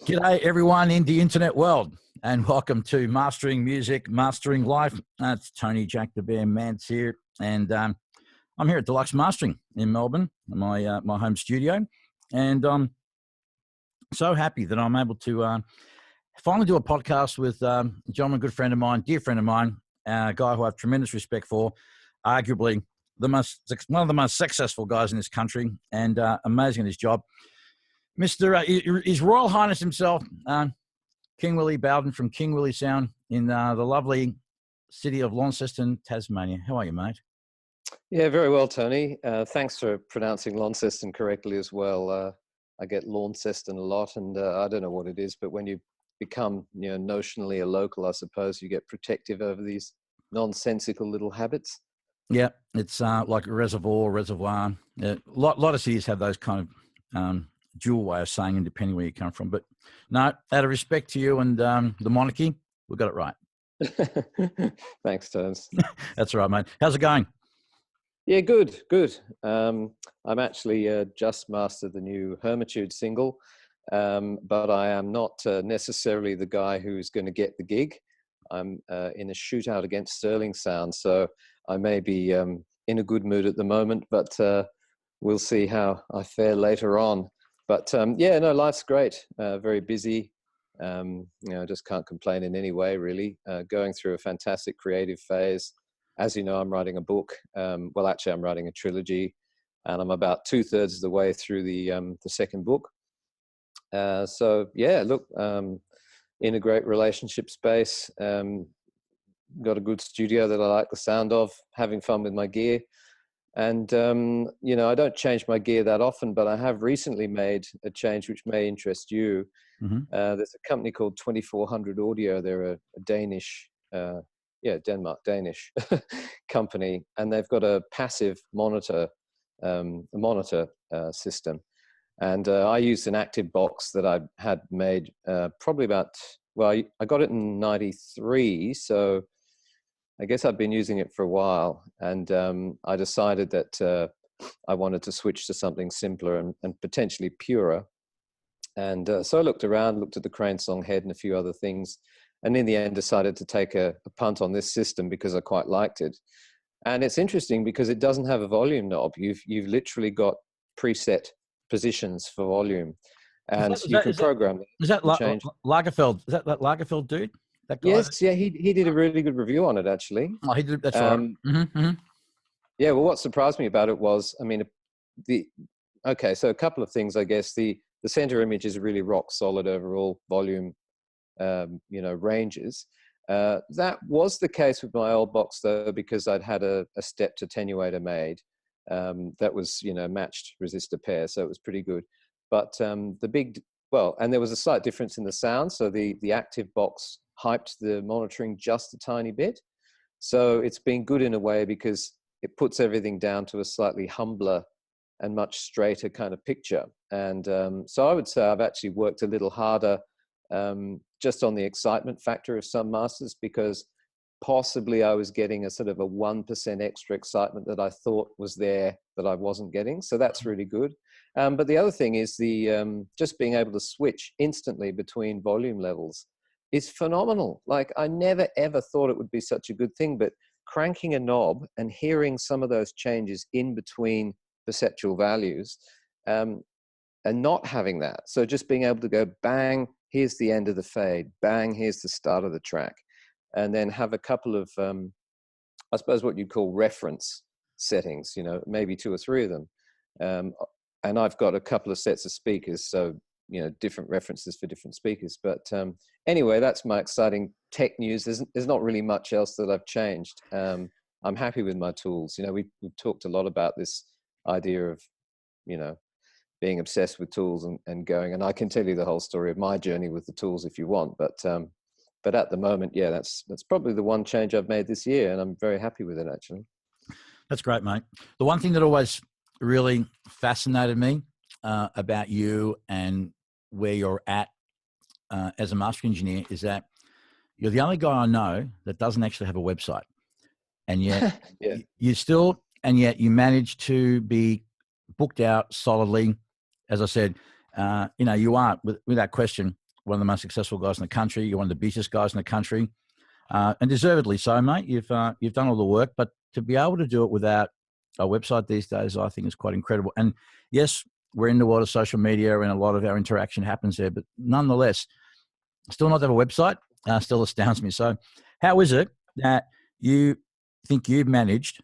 G'day everyone in the internet world, and welcome to Mastering Music, Mastering Life. It's Tony Jack the Bear Mance here, and I'm here at Deluxe Mastering in Melbourne, my home studio, and I'm so happy that I'm able to finally do a podcast with a gentleman, good friend of mine, dear friend of mine, a guy who I have tremendous respect for, arguably one of the most successful guys in this country, and amazing at his job. His Royal Highness himself, King Willy Bowden from King Willy Sound in the lovely city of Launceston, Tasmania. How are you, mate? Yeah, very well, Tony. Thanks for pronouncing Launceston correctly as well. I get Launceston a lot, and I don't know what it is, but when you become, notionally a local, I suppose you get protective over these nonsensical little habits. Yeah, it's like a reservoir. A lot of cities have those kind of dual way of saying it, depending where you come from. But no, out of respect to you and the monarchy, we got it right. Thanks, Tones. That's all right, mate. How's it going? Yeah, good. I'm actually just mastered the new Hermitude single, but I am not necessarily the guy who's going to get the gig. I'm in a shootout against Sterling Sound, so I may be in a good mood at the moment, but we'll see how I fare later on. But life's great. Very busy. Just can't complain in any way, really. Going through a fantastic creative phase. As you know, I'm writing a book. I'm writing a trilogy, and I'm about 2/3 of the way through the second book. In a great relationship space. Got a good studio that I like the sound of. Having fun with my gear. And, I don't change my gear that often, but I have recently made a change which may interest you. Mm-hmm. There's a company called 2400 Audio. They're a Danish, Danish company, and they've got a passive monitor system. And I used an active box that I had made I got it in 93, so I guess I've been using it for a while, and I decided that I wanted to switch to something simpler and potentially purer. And so I looked around, looked at the Crane Song head and a few other things, and in the end decided to take a punt on this system because I quite liked it. And it's interesting because it doesn't have a volume knob. You've literally got preset positions for volume, and you can program. Is that Lagerfeld? Is that Lagerfeld dude? Yes, yeah, he did a really good review on it, actually. Oh, he did. That's right. Mm-hmm. Yeah, well, what surprised me about it was, so a couple of things, I guess. The center image is really rock solid overall volume, ranges. That was the case with my old box, though, because I'd had a step attenuator made that was, matched resistor pair, so it was pretty good. But and there was a slight difference in the sound. So the active box hyped the monitoring just a tiny bit. So it's been good in a way because it puts everything down to a slightly humbler and much straighter kind of picture. And so I would say I've actually worked a little harder just on the excitement factor of some masters, because possibly I was getting a sort of a 1% extra excitement that I thought was there that I wasn't getting. So that's really good. But the other thing is just being able to switch instantly between volume levels is phenomenal. Like, I never ever thought it would be such a good thing, but cranking a knob and hearing some of those changes in between perceptual values and not having that. So just being able to go, bang, here's the end of the fade, bang, here's the start of the track. And then have a couple of, I suppose what you'd call reference settings, maybe 2 or 3 of them. And I've got a couple of sets of speakers, so, different references for different speakers. But anyway, that's my exciting tech news. There's not really much else that I've changed. I'm happy with my tools. We've talked a lot about this idea of, being obsessed with tools and going, and I can tell you the whole story of my journey with the tools if you want. But at the moment, yeah, that's probably the one change I've made this year, and I'm very happy with it, actually. That's great, mate. The one thing that always really fascinated me about you and where you're at as a master engineer is that you're the only guy I know that doesn't actually have a website, and yet yeah. you manage to be booked out solidly. As I said, you are, without question, one of the most successful guys in the country. You're one of the busiest guys in the country, and deservedly so, mate. You've done all the work, but to be able to do it without a website these days, I think is quite incredible. And yes, we're in the world of social media, and a lot of our interaction happens there, but nonetheless, still not to have a website still astounds me. So how is it that you think you've managed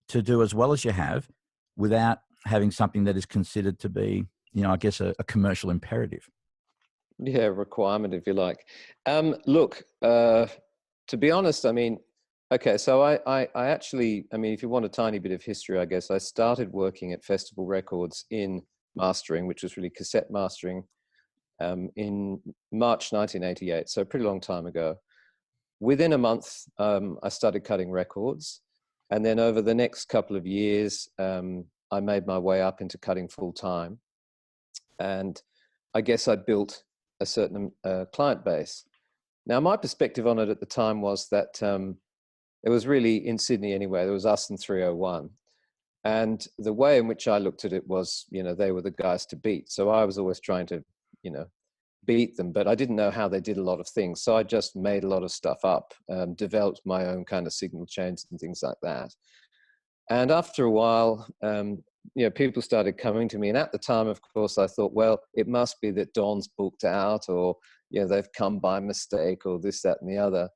to do as well as you have without having something that is considered to be, I guess, a commercial imperative? Yeah, requirement, if you like. Look, to be honest, I mean, okay, so I actually, I mean, if you want a tiny bit of history, I guess I started working at Festival Records in mastering, which was really cassette mastering, in March 1988, so a pretty long time ago. Within a month, I started cutting records. And then over the next couple of years, I made my way up into cutting full time. And I guess I built a certain client base. Now, my perspective on it at the time was that it was really, in Sydney anyway, there was us and 301. And the way in which I looked at it was, they were the guys to beat. So I was always trying to, beat them, but I didn't know how they did a lot of things. So I just made a lot of stuff up, developed my own kind of signal chains and things like that. And after a while, people started coming to me. And at the time, of course, I thought, well, it must be that Don's booked out, or, they've come by mistake, or this, that, and the other.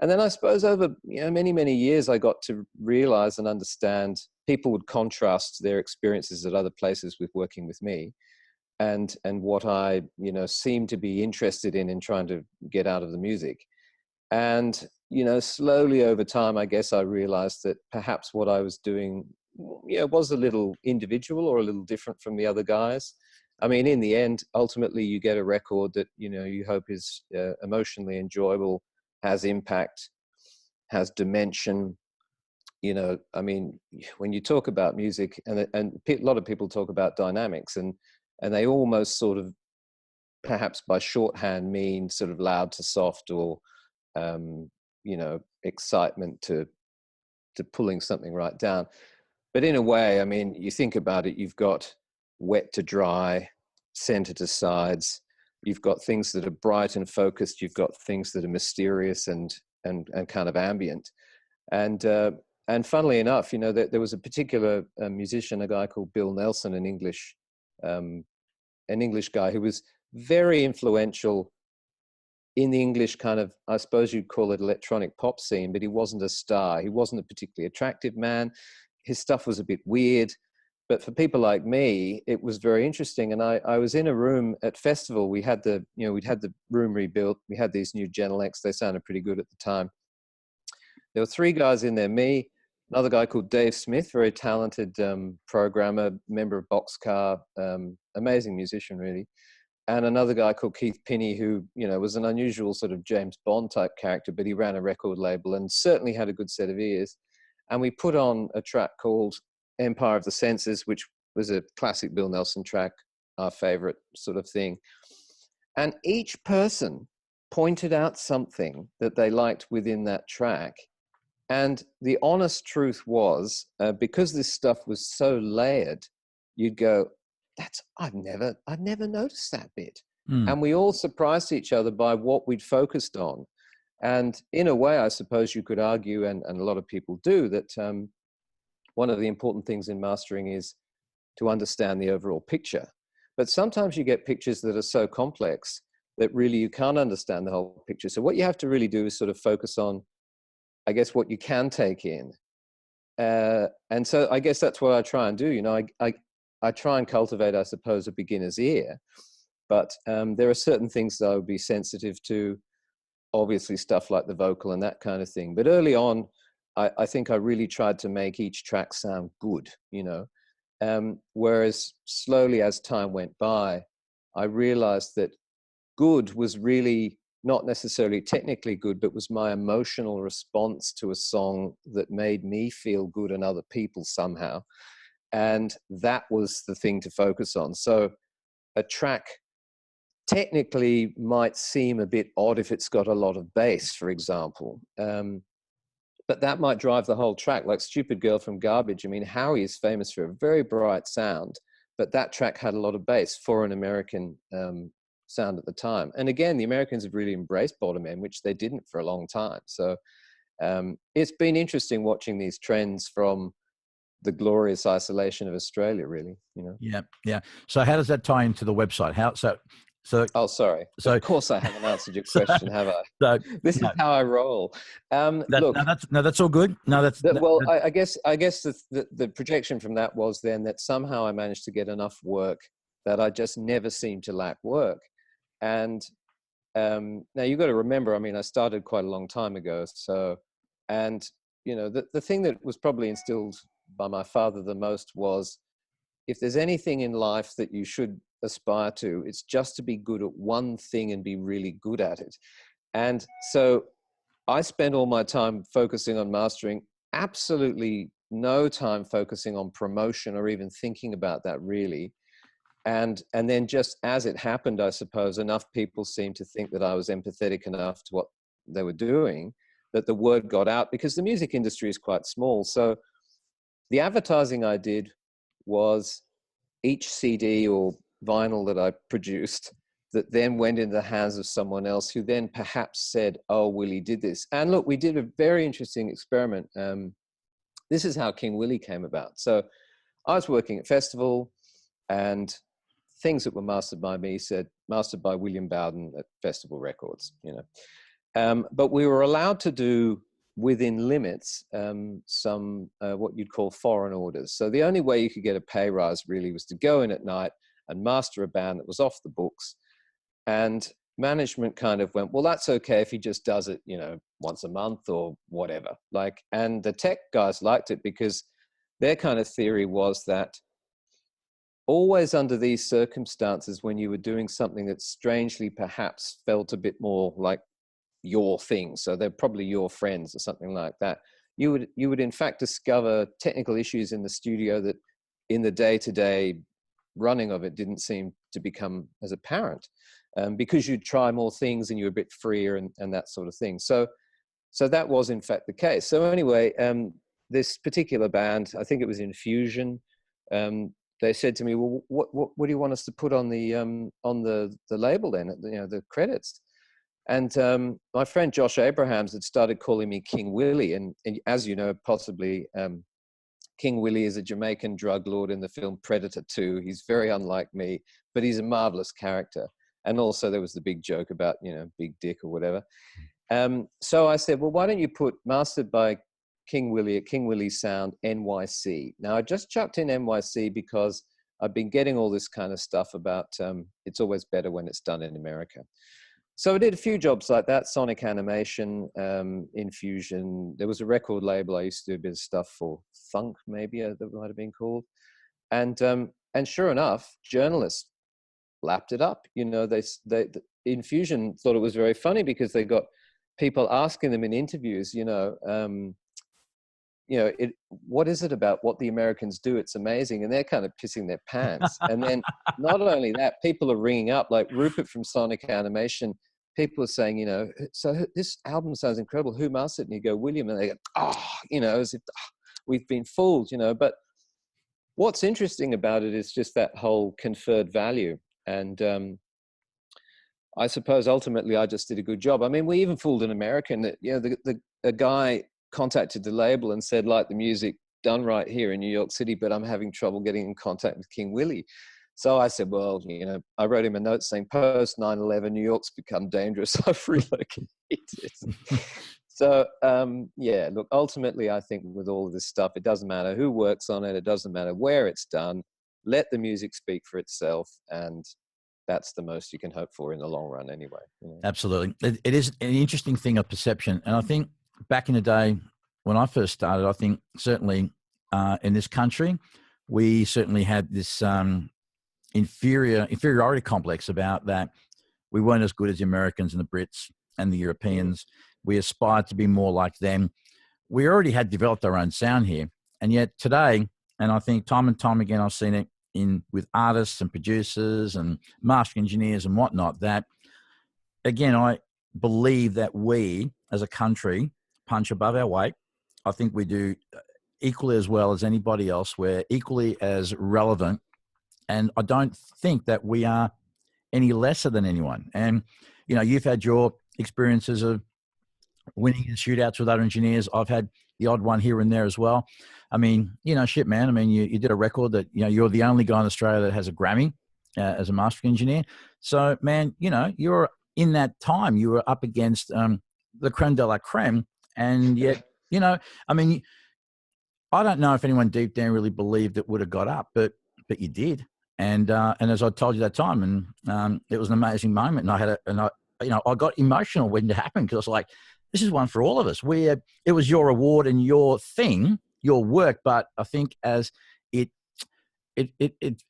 And then I suppose over, many, many years, I got to realize and understand people would contrast their experiences at other places with working with me, and what I, seem to be interested in trying to get out of the music. And, slowly over time, I guess I realized that perhaps what I was doing, was a little individual or a little different from the other guys. I mean, in the end, ultimately, you get a record that, you hope is emotionally enjoyable, has impact, has dimension. I mean, when you talk about music, and a lot of people talk about dynamics, and they almost sort of, perhaps by shorthand, mean sort of loud to soft, or excitement to pulling something right down. But in a way, I mean, you think about it, you've got wet to dry, center to sides. You've got things that are bright and focused. You've got things that are mysterious and kind of ambient. And funnily enough, there was a particular musician, a guy called Bill Nelson, an English guy who was very influential in the English kind of, I suppose you'd call it, electronic pop scene, but he wasn't a star. He wasn't a particularly attractive man. His stuff was a bit weird. But for people like me, it was very interesting. And I was in a room at Festival. We had we'd had the room rebuilt. We had these new Genelecs. They sounded pretty good at the time. There were three guys in there, me, another guy called Dave Smith, very talented programmer, member of Boxcar, amazing musician, really. And another guy called Keith Pinney, who, was an unusual sort of James Bond type character, but he ran a record label and certainly had a good set of ears. And we put on a track called Empire of the Senses, which was a classic Bill Nelson track, our favorite sort of thing. And each person pointed out something that they liked within that track. And the honest truth was, because this stuff was so layered, you'd go, I've never noticed that bit. And we all surprised each other by what we'd focused on. And in a way, I suppose you could argue, and a lot of people do, that one of the important things in mastering is to understand the overall picture. But sometimes you get pictures that are so complex that really you can't understand the whole picture. So what you have to really do is sort of focus on, I guess, what you can take in. And so I guess that's what I try and do. I try and cultivate, I suppose, a beginner's ear. But there are certain things that I would be sensitive to, obviously stuff like the vocal and that kind of thing. But early on, I think I really tried to make each track sound good, whereas slowly as time went by, I realized that good was really not necessarily technically good, but was my emotional response to a song that made me feel good and other people somehow. And that was the thing to focus on. So a track technically might seem a bit odd if it's got a lot of bass, for example. But that might drive the whole track, like Stupid Girl from Garbage. I mean, Howie is famous for a very bright sound, but that track had a lot of bass for an American sound at the time. And again, the Americans have really embraced bottom end, which they didn't for a long time. So it's been interesting watching these trends from the glorious isolation of Australia, really, you know. Yeah, yeah. So how does that tie into the website? Oh, sorry. So of course I haven't answered your question, have I? So This is how I roll. Look, that's all good. I guess the projection from that was then that somehow I managed to get enough work that I just never seemed to lack work. And now you've got to remember, I mean, I started quite a long time ago. So, and you know, the thing that was probably instilled by my father the most was, if there's anything in life that you should aspire to, it's just to be good at one thing and be really good at it. And so I spent all my time focusing on mastering, absolutely no time focusing on promotion or even thinking about that really. And then just as it happened, I suppose, enough people seemed to think that I was empathetic enough to what they were doing, that the word got out, because the music industry is quite small. So the advertising I did was each CD or vinyl that I produced that then went into the hands of someone else who then perhaps said, oh, Willie did this. And look, we did a very interesting experiment. This is how King Willy came about. So I was working at festival, and things that were mastered by me said mastered by William Bowden at Festival Records, you know. But we were allowed to do within limits some what you'd call foreign orders. So the only way you could get a pay rise really was to go in at night and master a band that was off the books. And management kind of went, well, that's okay if he just does it, you know, once a month or whatever. Like, and the tech guys liked it because their kind of theory was that always under these circumstances, when you were doing something that strangely perhaps felt a bit more like your thing, so they're probably your friends or something like that, you would in fact discover technical issues in the studio that in the day-to-day running of it didn't seem to become as apparent, because you'd try more things and you were a bit freer and that sort of thing. So that was in fact the case. So anyway, this particular band, I think it was Infusion, they said to me, well, what do you want us to put on the label then, you know, the credits? And my friend Josh Abrahams had started calling me King Willy, and as you know, possibly King Willy is a Jamaican drug lord in the film Predator 2. He's very unlike me, but he's a marvelous character. And also there was the big joke about, you know, big dick or whatever. So I said, well, why don't you put mastered by King Willy at King Willy Sound NYC. Now I just chucked in NYC because I've been getting all this kind of stuff about it's always better when it's done in America. So I did a few jobs like that, Sonic Animation, Infusion. There was a record label I used to do a bit of stuff for, Funk maybe, that might have been called. And sure enough, journalists lapped it up. You know, Infusion thought it was very funny because they got people asking them in interviews, what is it about what the Americans do? It's amazing. And they're kind of pissing their pants. And then not only that, people are ringing up, like Rupert from Sonic Animation. People are saying, so this album sounds incredible. Who mastered it? And you go, William. And they go, as if we've been fooled, But what's interesting about it is just that whole conferred value. And I suppose ultimately I just did a good job. I mean, we even fooled an American that, a guy contacted the label and said, like the music done right here in New York City, but I'm having trouble getting in contact with King Willy. So I said, well, I wrote him a note saying post 9/11, New York's become dangerous. I've relocated. So look, ultimately I think with all of this stuff, it doesn't matter who works on it. It doesn't matter where it's done. Let the music speak for itself. And that's the most you can hope for in the long run anyway. Absolutely. It is an interesting thing of perception. And I think back in the day when I first started, I think certainly in this country, we certainly had this inferiority complex about that we weren't as good as the Americans and the Brits and the Europeans. We aspired to be more like them. We already had developed our own sound here. And yet today, and I think time and time again, I've seen it with artists and producers and mastering engineers and whatnot, that again, I believe that we as a country punch above our weight. I think we do equally as well as anybody else. We're equally as relevant And I don't think that we are any lesser than anyone. And, you know, you've had your experiences of winning in shootouts with other engineers. I've had the odd one here and there as well. I mean, you know, shit, man. I mean, you did a record that, you know, you're the only guy in Australia that has a Grammy as a mastering engineer. So, man, you know, you're in that time, you were up against the creme de la creme. And yet, you know, I mean, I don't know if anyone deep down really believed it would have got up, but you did. And as I told you that time, and it was an amazing moment. And I got emotional when it happened, because I was like, this is one for all of us. It was your award and your thing, your work, but I think as it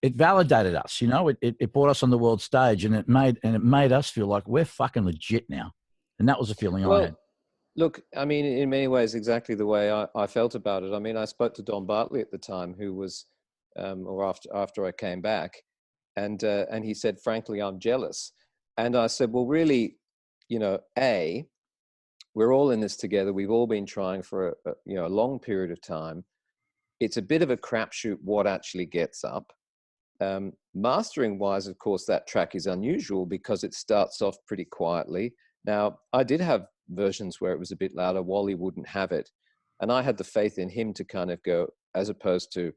validated us, you know, it brought us on the world stage, and it made us feel like we're fucking legit now. And that was the feeling I had. Look, I mean, in many ways, exactly the way I felt about it. I mean, I spoke to Don Bartley at the time, who was, or after I came back, and he said, frankly, I'm jealous. And I said, well, really, you know, we're all in this together. We've all been trying for a long period of time. It's a bit of a crapshoot what actually gets up. Mastering wise, of course, that track is unusual because it starts off pretty quietly. Now, I did have versions where it was a bit louder. Wally wouldn't have it. And I had the faith in him to kind of go, as opposed to,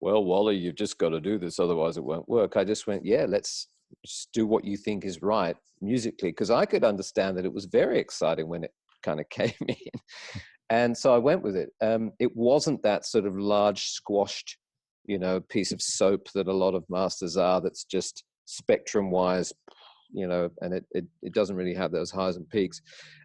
well, Wally, you've just got to do this, otherwise it won't work. I just went, yeah, let's just do what you think is right musically. Because I could understand that it was very exciting when it kind of came in. And so I went with it. It wasn't that sort of large squashed, you know, piece of soap that a lot of masters are, that's just spectrum wise, you know, and it doesn't really have those highs and peaks.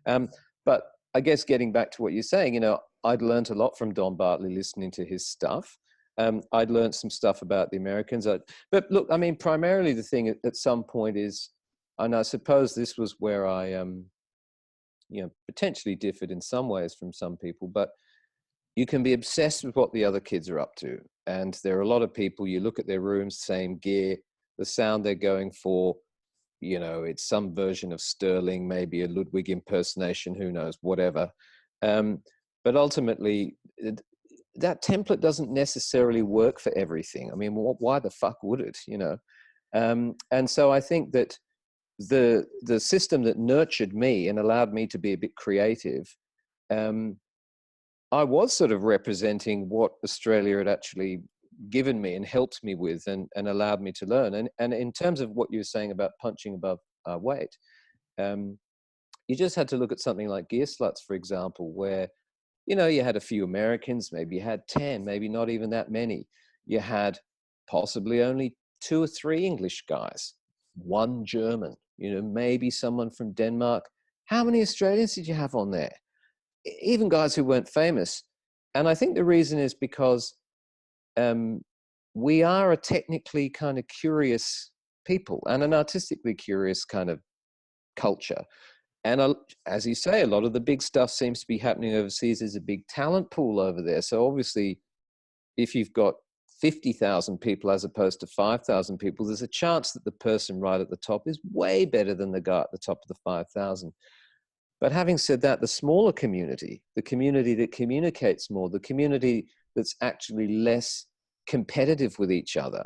But I guess getting back to what you're saying, you know, I'd learned a lot from Don Bartley listening to his stuff. I'd learned some stuff about the Americans. But look, I mean, primarily the thing at some point is, and I suppose this was where I, you know, potentially differed in some ways from some people, but you can be obsessed with what the other kids are up to. And there are a lot of people, you look at their rooms, same gear, the sound they're going for, you know, it's some version of Sterling, maybe a Ludwig impersonation, who knows, whatever. But ultimately, that template doesn't necessarily work for everything. I mean, why the fuck would it, you know? And so I think that the system that nurtured me and allowed me to be a bit creative, I was sort of representing what Australia had actually given me and helped me with, and allowed me to learn. And in terms of what you were saying about punching above our weight, you just had to look at something like Gear Sluts, for example, where, you know, you had a few Americans, maybe you had 10, maybe not even that many. You had possibly only 2 or 3 English guys, 1 German, you know, maybe someone from Denmark. How many Australians did you have on there? Even guys who weren't famous. And I think the reason is because we are a technically kind of curious people and an artistically curious kind of culture. And as you say, a lot of the big stuff seems to be happening overseas. There's a big talent pool over there. So obviously, if you've got 50,000 people as opposed to 5,000 people, there's a chance that the person right at the top is way better than the guy at the top of the 5,000. But having said that, the smaller community, the community that communicates more, the community that's actually less competitive with each other.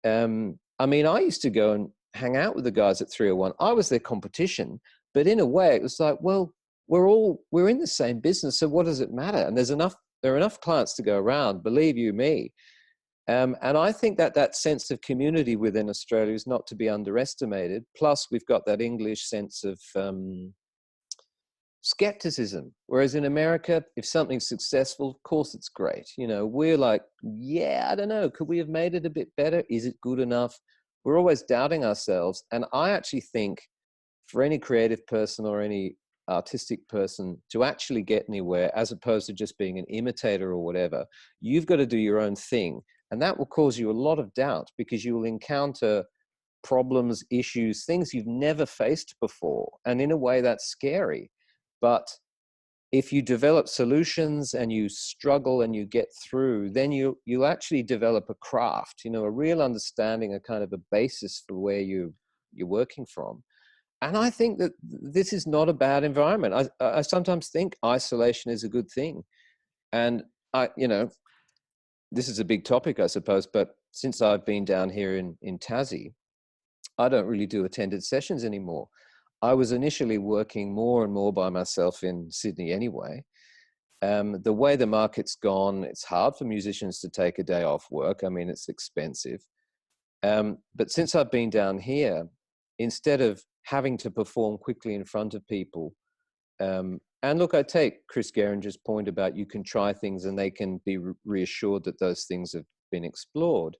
I mean, I used to go and hang out with the guys at 301. I was their competition, but in a way it was like, well, we're in the same business, so what does it matter? And there are enough clients to go around, believe you me. And I think that sense of community within Australia is not to be underestimated. Plus, we've got that English sense of skepticism. Whereas in America, if something's successful, of course it's great. You know, we're like, yeah, I don't know, could we have made it a bit better? Is it good enough? We're always doubting ourselves. And I actually think for any creative person or any artistic person to actually get anywhere, as opposed to just being an imitator or whatever, you've got to do your own thing. And that will cause you a lot of doubt, because you will encounter problems, issues, things you've never faced before. And in a way, that's scary. But if you develop solutions and you struggle and you get through, then you actually develop a craft, you know, a real understanding, a kind of a basis for where you're working from. And I think that this is not a bad environment. I sometimes think isolation is a good thing. And you know, this is a big topic, I suppose, but since I've been down here in Tassie, I don't really do attended sessions anymore. I was initially working more and more by myself in Sydney anyway. The way the market's gone, it's hard for musicians to take a day off work. I mean, it's expensive. But since I've been down here, instead of having to perform quickly in front of people, and look, I take Chris Geringer's point about you can try things and they can be reassured that those things have been explored.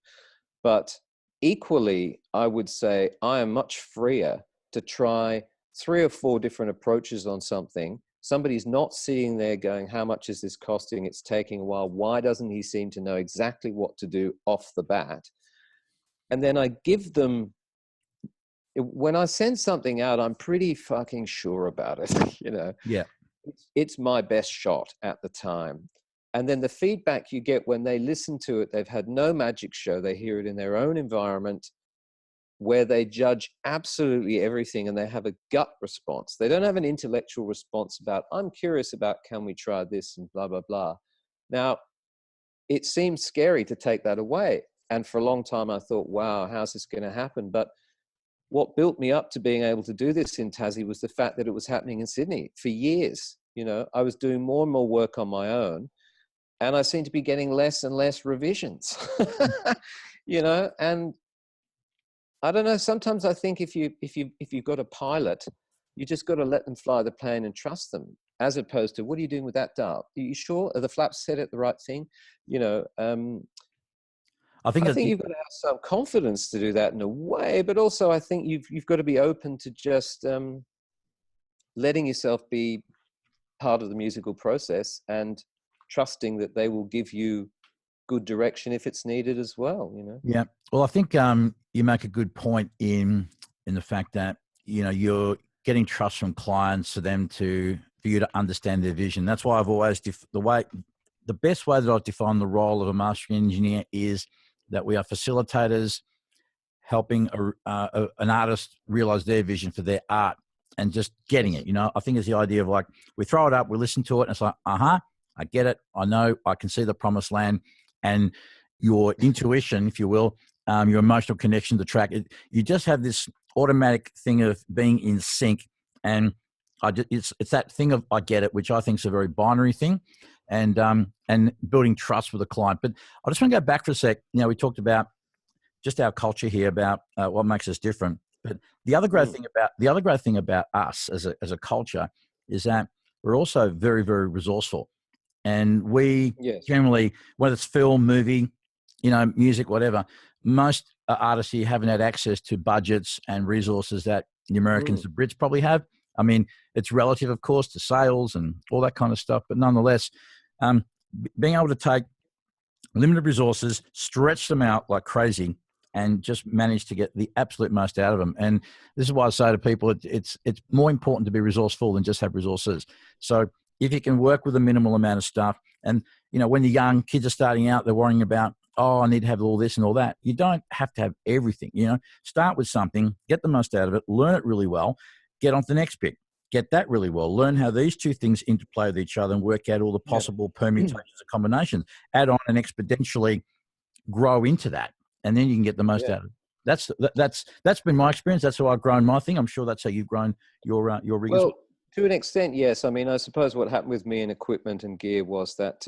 But equally, I would say I am much freer to try 3 or 4 different approaches on something. Somebody's not sitting there going, how much is this costing? It's taking a while. Why doesn't he seem to know exactly what to do off the bat? And then I give them, when I send something out, I'm pretty fucking sure about it, you know. Yeah. It's my best shot at the time. And then the feedback you get when they listen to it, they've had no magic show. They hear it in their own environment where they judge absolutely everything and they have a gut response. They don't have an intellectual response about, I'm curious about, can we try this and blah, blah, blah. Now, it seems scary to take that away. And for a long time, I thought, wow, how's this going to happen? But what built me up to being able to do this in Tassie was the fact that it was happening in Sydney for years. You know, I was doing more and more work on my own, and I seemed to be getting less and less revisions. You know, and I don't know. Sometimes I think if you've got a pilot, you just got to let them fly the plane and trust them, as opposed to, what are you doing with that dial? Are you sure? Are the flaps set at the right thing? You know. I think you've got to have some confidence to do that in a way, but also I think you've got to be open to just letting yourself be part of the musical process and trusting that they will give you good direction if it's needed as well, you know? Yeah. Well, I think you make a good point in the fact that, you know, you're getting trust from clients for you to understand their vision. That's why I've always, the best way that I've defined the role of a mastering engineer is that we are facilitators helping an artist realize their vision for their art and just getting it. You know, I think it's the idea of like, we throw it up, we listen to it, and it's like, I get it. I know, I can see the promised land. And your intuition, if you will, your emotional connection to the track, you just have this automatic thing of being in sync. And it's that thing of, I get it, which I think is a very binary thing, and building trust with the client. But I just want to go back for a sec. You know, we talked about just our culture here, about what makes us different. But the other great thing about us as a culture is that we're also very, very resourceful. And we generally, whether it's film, movie, you know, music, whatever, most artists here haven't had access to budgets and resources that the Americans, the Brits probably have. I mean, it's relative, of course, to sales and all that kind of stuff. But nonetheless, being able to take limited resources, stretch them out like crazy, and just manage to get the absolute most out of them. And this is why I say to people, it's more important to be resourceful than just have resources. So if you can work with a minimal amount of stuff, and, you know, when the young kids are starting out, they're worrying about, I need to have all this and all that. You don't have to have everything, you know. Start with something, get the most out of it, learn it really well, get on to the next bit, get that really well, learn how these two things interplay with each other and work out all the possible permutations and combinations, add on and exponentially grow into that. And then you can get the most out of it. That's been my experience. That's how I've grown my thing. I'm sure that's how you've grown your rig. Well, to an extent, yes. I mean, I suppose what happened with me in equipment and gear was that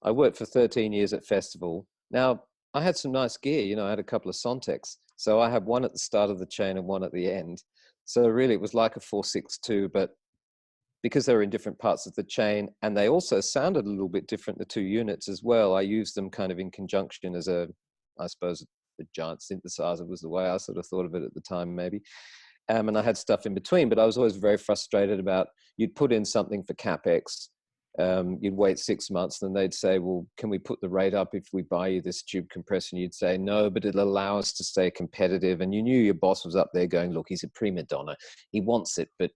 I worked for 13 years at Festival. Now, I had some nice gear. You know, I had a couple of Sontecs. So I had one at the start of the chain and one at the end. So really, it was like a 462, but because they were in different parts of the chain, and they also sounded a little bit different, the two units as well, I used them kind of in conjunction as I suppose, a giant synthesizer was the way I sort of thought of it at the time, maybe. And I had stuff in between, but I was always very frustrated about, you'd put in something for CapEx, you'd wait 6 months, and they'd say, well, can we put the rate up if we buy you this tube compressor? And you'd say, no, but it'll allow us to stay competitive. And you knew your boss was up there going, look, he's a prima donna. He wants it, but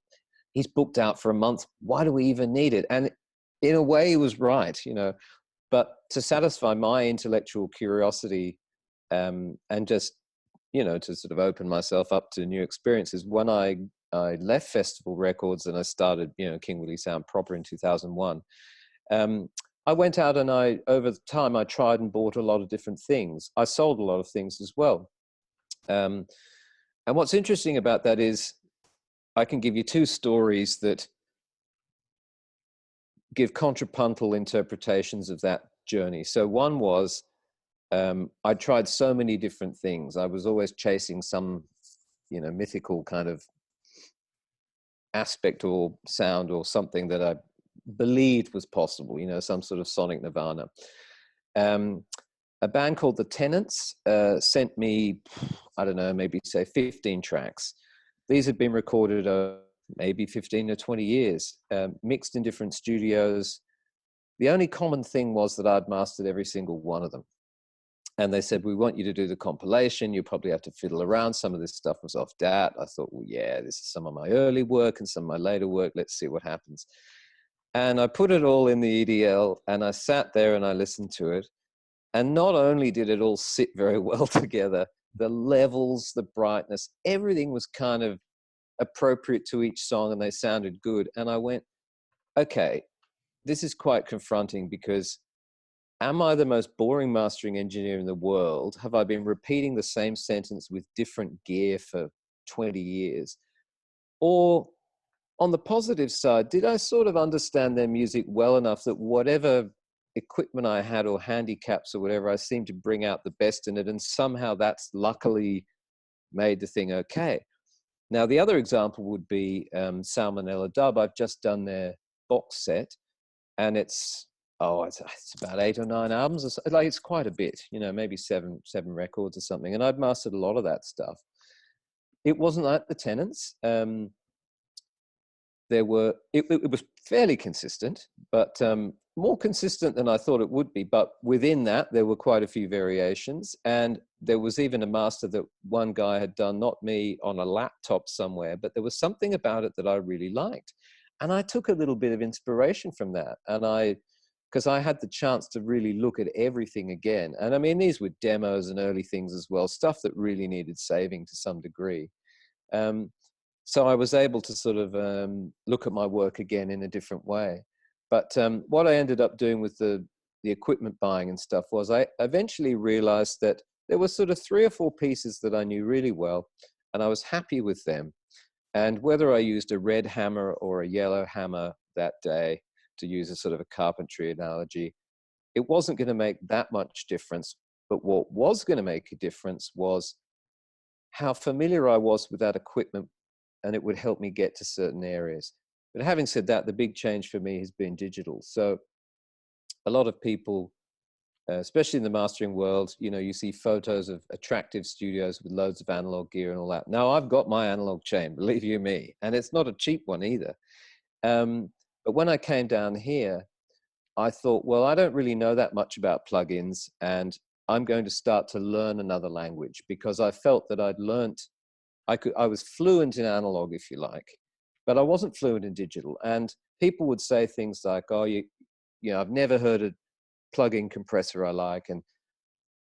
he's booked out for a month. Why do we even need it? And in a way, he was right, you know. But to satisfy my intellectual curiosity, and just, you know, to sort of open myself up to new experiences, when I left Festival Records and I started, you know, King Willy Sound proper in 2001, I went out and over the time, I tried and bought a lot of different things. I sold a lot of things as well. And what's interesting about that is I can give you two stories that give contrapuntal interpretations of that journey. So one was, I tried so many different things. I was always chasing some, mythical kind of aspect or sound or something that I believed was possible, some sort of sonic nirvana. A band called The Tenants sent me, I don't know, maybe say 15 tracks. These had been recorded maybe 15 or 20 years, mixed in different studios. The only common thing was that I'd mastered every single one of them. And they said, we want you to do the compilation. You probably have to fiddle around. Some of this stuff was off DAT. I thought, well, yeah, this is some of my early work and some of my later work. Let's see what happens. And I put it all in the EDL and I sat there and I listened to it. And not only did it all sit very well together, the levels, the brightness, everything was kind of appropriate to each song and they sounded good. And I went, okay, this is quite confronting because am I the most boring mastering engineer in the world? Have I been repeating the same sentence with different gear for 20 years? Or on the positive side, did I sort of understand their music well enough that whatever equipment I had or handicaps or whatever, I seemed to bring out the best in it, and somehow that's luckily made the thing okay. Now, the other example would be Salmonella Dub. I've just done their box set, and it's about 8 or 9 albums. Or so. Like, it's quite a bit, maybe seven records or something. And I'd mastered a lot of that stuff. It wasn't like The Tenants. It was fairly consistent, but more consistent than I thought it would be. But within that, there were quite a few variations. And there was even a master that one guy had done, not me, on a laptop somewhere, but there was something about it that I really liked. And I took a little bit of inspiration from that. And because I had the chance to really look at everything again. And I mean, these were demos and early things as well, stuff that really needed saving to some degree. So I was able to sort of look at my work again in a different way. But what I ended up doing with the equipment buying and stuff was I eventually realized that there were sort of 3 or 4 pieces that I knew really well, and I was happy with them. And whether I used a red hammer or a yellow hammer that day, to use a sort of a carpentry analogy, it wasn't going to make that much difference. But what was going to make a difference was how familiar I was with that equipment, and it would help me get to certain areas. But having said that, the big change for me has been digital. So a lot of people, especially in the mastering world, you see photos of attractive studios with loads of analog gear and all that. Now, I've got my analog chain, believe you me, and it's not a cheap one either. But when I came down here, I thought, well, I don't really know that much about plugins, and I'm going to start to learn another language, because I felt that I'd learned, I was fluent in analog, if you like, but I wasn't fluent in digital. And people would say things like, oh, I've never heard a plug-in compressor I like, and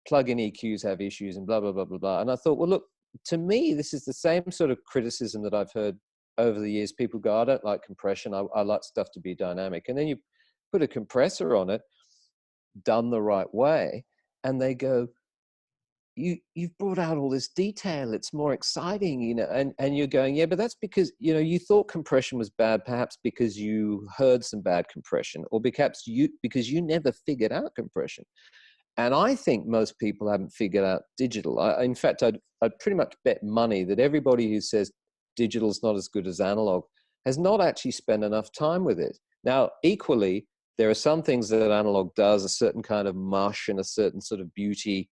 plug-in EQs have issues, and blah, blah, blah, blah, blah. And I thought, well, look, to me, this is the same sort of criticism that I've heard over the years. People go, I don't like compression. I like stuff to be dynamic. And then you put a compressor on it, done the right way, and they go, you've brought out all this detail. It's more exciting, and you're going, yeah, but that's because, you thought compression was bad, perhaps because you heard some bad compression, or because you never figured out compression. And I think most people haven't figured out digital. In fact, I'd pretty much bet money that everybody who says digital's not as good as analog has not actually spent enough time with it. Now, equally, there are some things that analog does, a certain kind of mush and a certain sort of beauty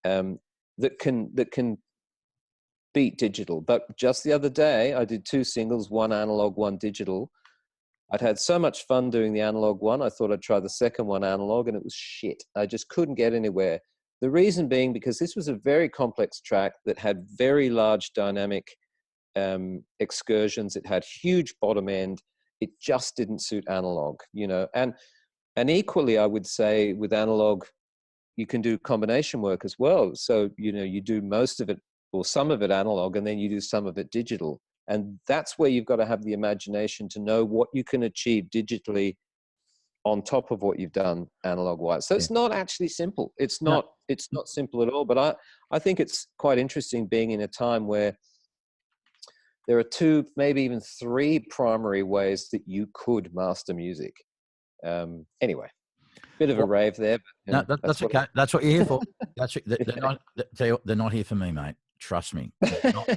that can beat digital. But just the other day, I did 2 singles, 1 analog, 1 digital. I'd had so much fun doing the analog one, I thought I'd try the second one analog, and it was shit. I just couldn't get anywhere. The reason being because this was a very complex track that had very large dynamic excursions. It had huge bottom end. It just didn't suit analog, and equally, I would say with analog, you can do combination work as well. So, you do most of it or some of it analog, and then you do some of it digital. And that's where you've got to have the imagination to know what you can achieve digitally on top of what you've done analog wise. So Yeah. it's not actually simple. It's No. not simple at all. But I think it's quite interesting being in a time where there are two, maybe even three primary ways that you could master music. Anyway, bit of a Well, rave there. But, no, that's what okay. That's what you're here for. They're not here for me, mate. Trust me. They're not.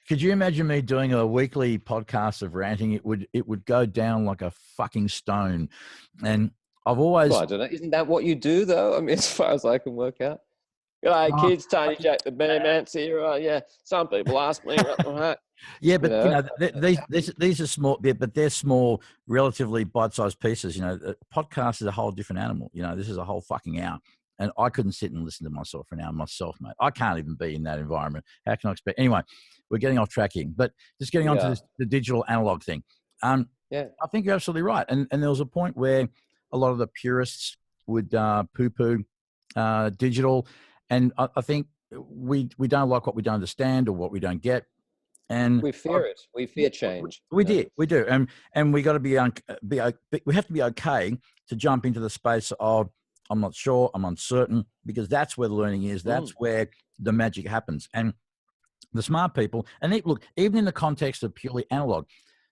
Could you imagine me doing a weekly podcast of ranting? It would go down like a fucking stone. And I've always. Well, I don't know. Isn't that what you do, though? I mean, as far as I can work out. G'day, kids. Tony Jack, the Bear Mance here. Yeah, some people ask me. Yeah, but these are small, but they're small, relatively bite-sized pieces. A podcast is a whole different animal. This is a whole fucking hour, and I couldn't sit and listen to myself for an hour myself, mate. I can't even be in that environment. How can I expect? Anyway, we're getting off track here, but just getting on to the digital analog thing. I think you're absolutely right, and there was a point where a lot of the purists would poo-poo digital. And I think we don't like what we don't understand or what we don't get, and we fear it. We fear change. We do, and we got to we have to be okay to jump into the space of I'm not sure, I'm uncertain, because that's where the learning is. That's where the magic happens. And the smart people, and look, even in the context of purely analog,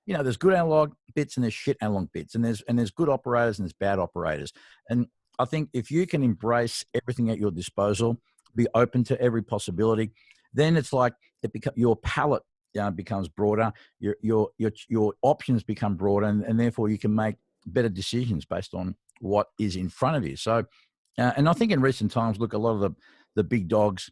there's good analog bits and there's shit analog bits, and there's good operators and there's bad operators. And I think if you can embrace everything at your disposal, be open to every possibility, then it's like your palette becomes broader, your options become broader, and therefore you can make better decisions based on what is in front of you. So, and I think in recent times, look, a lot of the big dogs,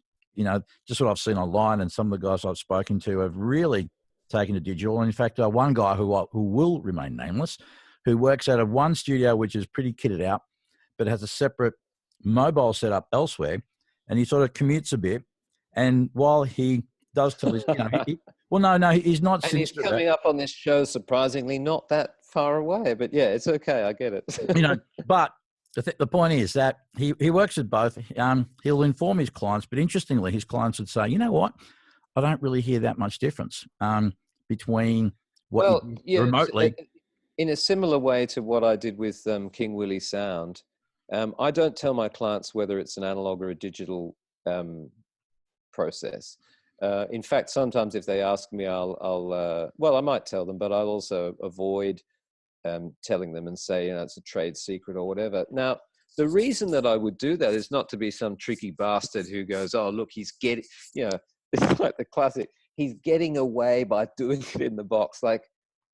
just what I've seen online, and some of the guys I've spoken to have really taken to digital. And in fact, one guy who will remain nameless, who works out of one studio which is pretty kitted out, but has a separate mobile setup elsewhere, and he sort of commutes a bit. And while he does tell his, he's not. And he's coming up on this show, surprisingly, not that far away. But yeah, it's okay. I get it. But the point is that he works at both. He'll inform his clients, but interestingly, his clients would say, you know what? I don't really hear that much difference between what you do remotely. In a similar way to what I did with King Willy Sound, I don't tell my clients whether it's an analog or a digital process. In fact, sometimes if they ask me, I might tell them, but I'll also avoid telling them and say, it's a trade secret or whatever. Now, the reason that I would do that is not to be some tricky bastard who goes, oh, look, he's getting, it's like the classic, he's getting away by doing it in the box. Like,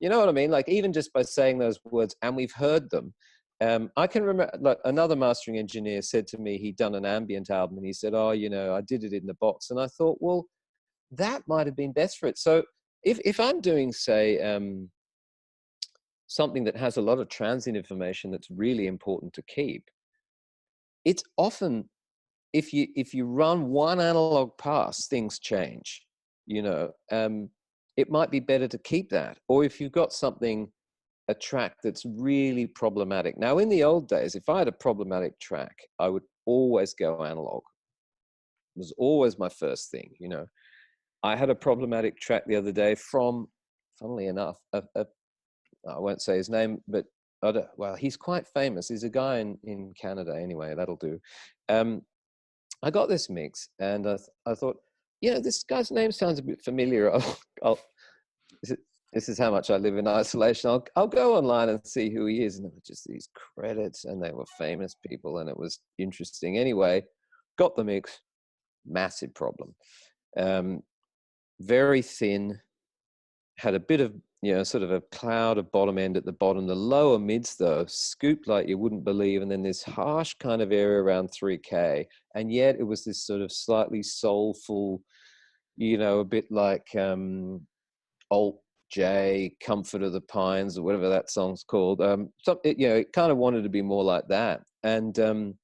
you know what I mean? Like, even just by saying those words, and we've heard them. I can remember, like, another mastering engineer said to me, he'd done an ambient album, and he said, oh, I did it in the box. And I thought, well, that might have been best for it. So if I'm doing, say, something that has a lot of transient information that's really important to keep, it's often, if you run one analog pass, things change. It might be better to keep that. Or if you've got a track that's really problematic. Now, in the old days, if I had a problematic track, I would always go analog. It was always my first thing, I had a problematic track the other day from, funnily enough, I won't say his name, but he's quite famous. He's a guy in Canada anyway, that'll do. I got this mix, and I thought, this guy's name sounds a bit familiar. This is how much I live in isolation. I'll go online and see who he is. And there were just these credits, and they were famous people, and it was interesting. Anyway, got the mix, massive problem. Very thin, had a bit of, sort of a cloud of bottom end at the bottom. The lower mids, though, scooped like you wouldn't believe. And then this harsh kind of area around 3K. And yet it was this sort of slightly soulful, a bit like Alt J, Comfort of the Pines, or whatever that song's called. It kind of wanted to be more like that. And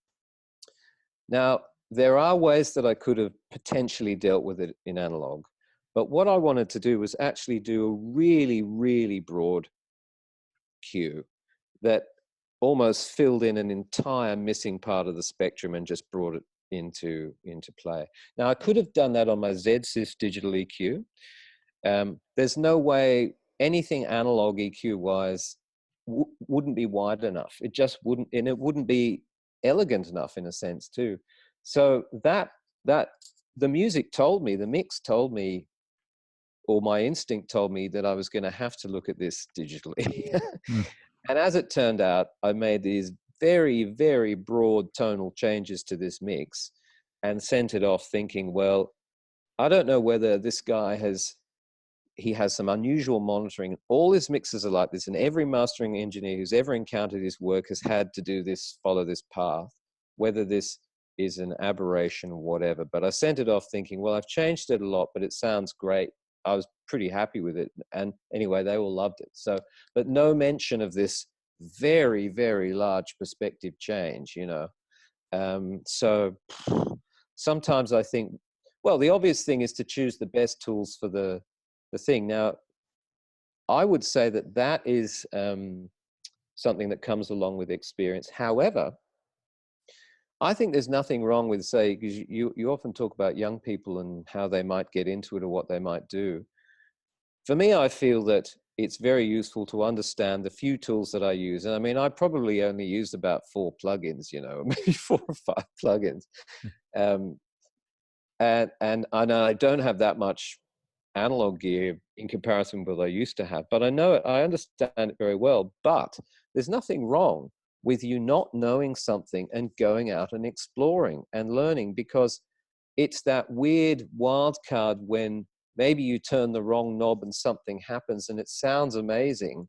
now there are ways that I could have potentially dealt with it in analog. But what I wanted to do was actually do a really, really broad cue that almost filled in an entire missing part of the spectrum and just brought it into play. Now, I could have done that on my ZSys digital EQ. There's no way anything analog EQ-wise wouldn't be wide enough. It just wouldn't, and it wouldn't be elegant enough in a sense too. So that the music told me, the mix told me, or my instinct told me that I was going to have to look at this digitally. Mm. And as it turned out, I made these very, very broad tonal changes to this mix and sent it off thinking, well, I don't know whether this guy has some unusual monitoring. All his mixes are like this, and every mastering engineer who's ever encountered his work has had to do this, follow this path, whether this is an aberration or whatever. But I sent it off thinking, well, I've changed it a lot, but it sounds great. I was pretty happy with it. And anyway, they all loved it. So, but no mention of this very, very large perspective change, you know. So sometimes I think, well, the obvious thing is to choose the best tools for the thing. Now, I would say that is something that comes along with experience. However, I think there's nothing wrong with, say, because you often talk about young people and how they might get into it or what they might do. For me, I feel that it's very useful to understand the few tools that I use. And I mean, I probably only used about 4 plugins, you know, maybe 4 or 5 plugins. And I don't have that much analog gear in comparison with what I used to have, but I know it, I understand it very well. But there's nothing wrong with you not knowing something and going out and exploring and learning, because it's that weird wild card when maybe you turn the wrong knob and something happens and it sounds amazing.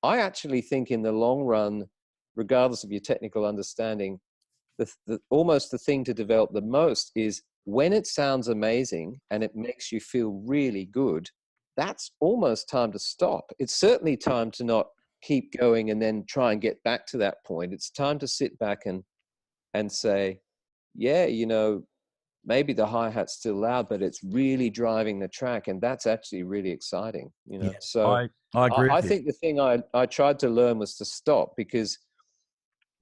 I actually think in the long run, regardless of your technical understanding, almost the thing to develop the most is when it sounds amazing and it makes you feel really good, that's almost time to stop. It's certainly time to not keep going and then try and get back to that point. It's time to sit back and say, yeah, you know, maybe the hi-hat's still loud, but it's really driving the track. And that's actually really exciting, you know? Yeah, So I agree I with you. think the thing I tried to learn was to stop, because,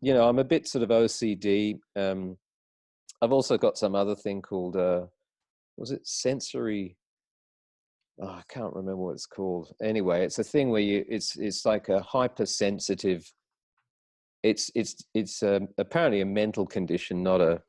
you know, I'm a bit sort of OCD. I've also got some other thing called, was it sensory? Oh, I can't remember what it's called. Anyway, it's a thing where it's like a hypersensitive. It's apparently a mental condition, not a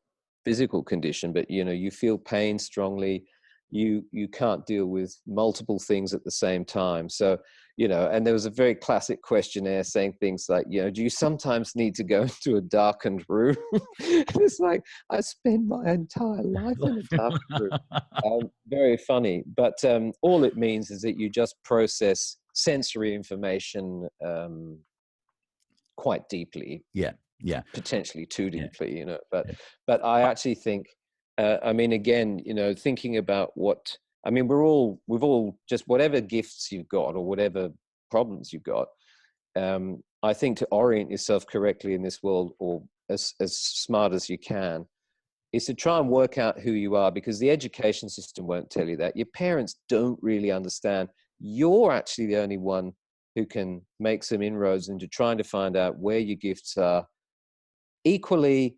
physical condition. But you know, you feel pain strongly. You can't deal with multiple things at the same time. So you know, and there was a very classic questionnaire saying things like, you know, do you sometimes need to go into a darkened room? And it's like, I spend my entire life in a darkened room. Very funny, but all it means is that you just process sensory information quite deeply. Yeah, Potentially too deeply, you know. Yeah. But I actually think, I mean, again, you know, thinking about what, I mean, we've all just whatever gifts you've got or whatever problems you've got. I think to orient yourself correctly in this world, or as smart as you can, is to try and work out who you are, because the education system won't tell you that. Your parents don't really understand. You're actually the only one who can make some inroads into trying to find out where your gifts are. Equally,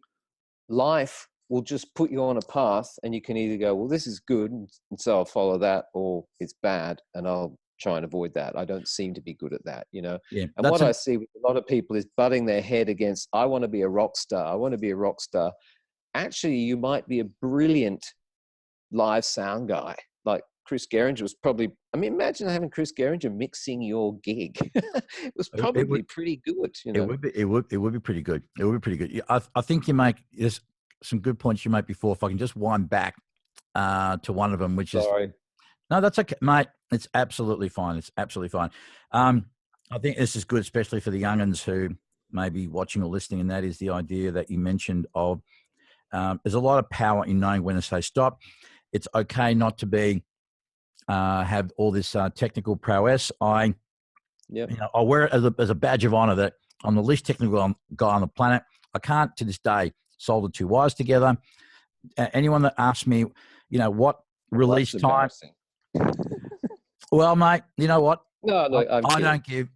life will just put you on a path, and you can either go, well, this is good, and so I'll follow that, or it's bad, and I'll try and avoid that. I don't seem to be good at that, you know. Yeah, and what I see with a lot of people is butting their head against, I want to be a rock star. I want to be a rock star. Actually, you might be a brilliant live sound guy. Like Chris Gehringer was probably, I mean, imagine having Chris Gehringer mixing your gig. It was probably pretty good, you know. It would be pretty good. It would be pretty good. I think you make some good points you made before. If I can just wind back to one of them, which is, no, that's okay, mate. It's absolutely fine. It's absolutely fine. I think this is good, especially for the young'uns who may be watching or listening, and that is the idea that you mentioned of there's a lot of power in knowing when to say stop. It's okay not to be have all this technical prowess. I wear it as a badge of honor that I'm the least technical guy on the planet. I can't to this day solder 2 wires together. Anyone that asks me, you know, what release time? Well, mate, you know what? No,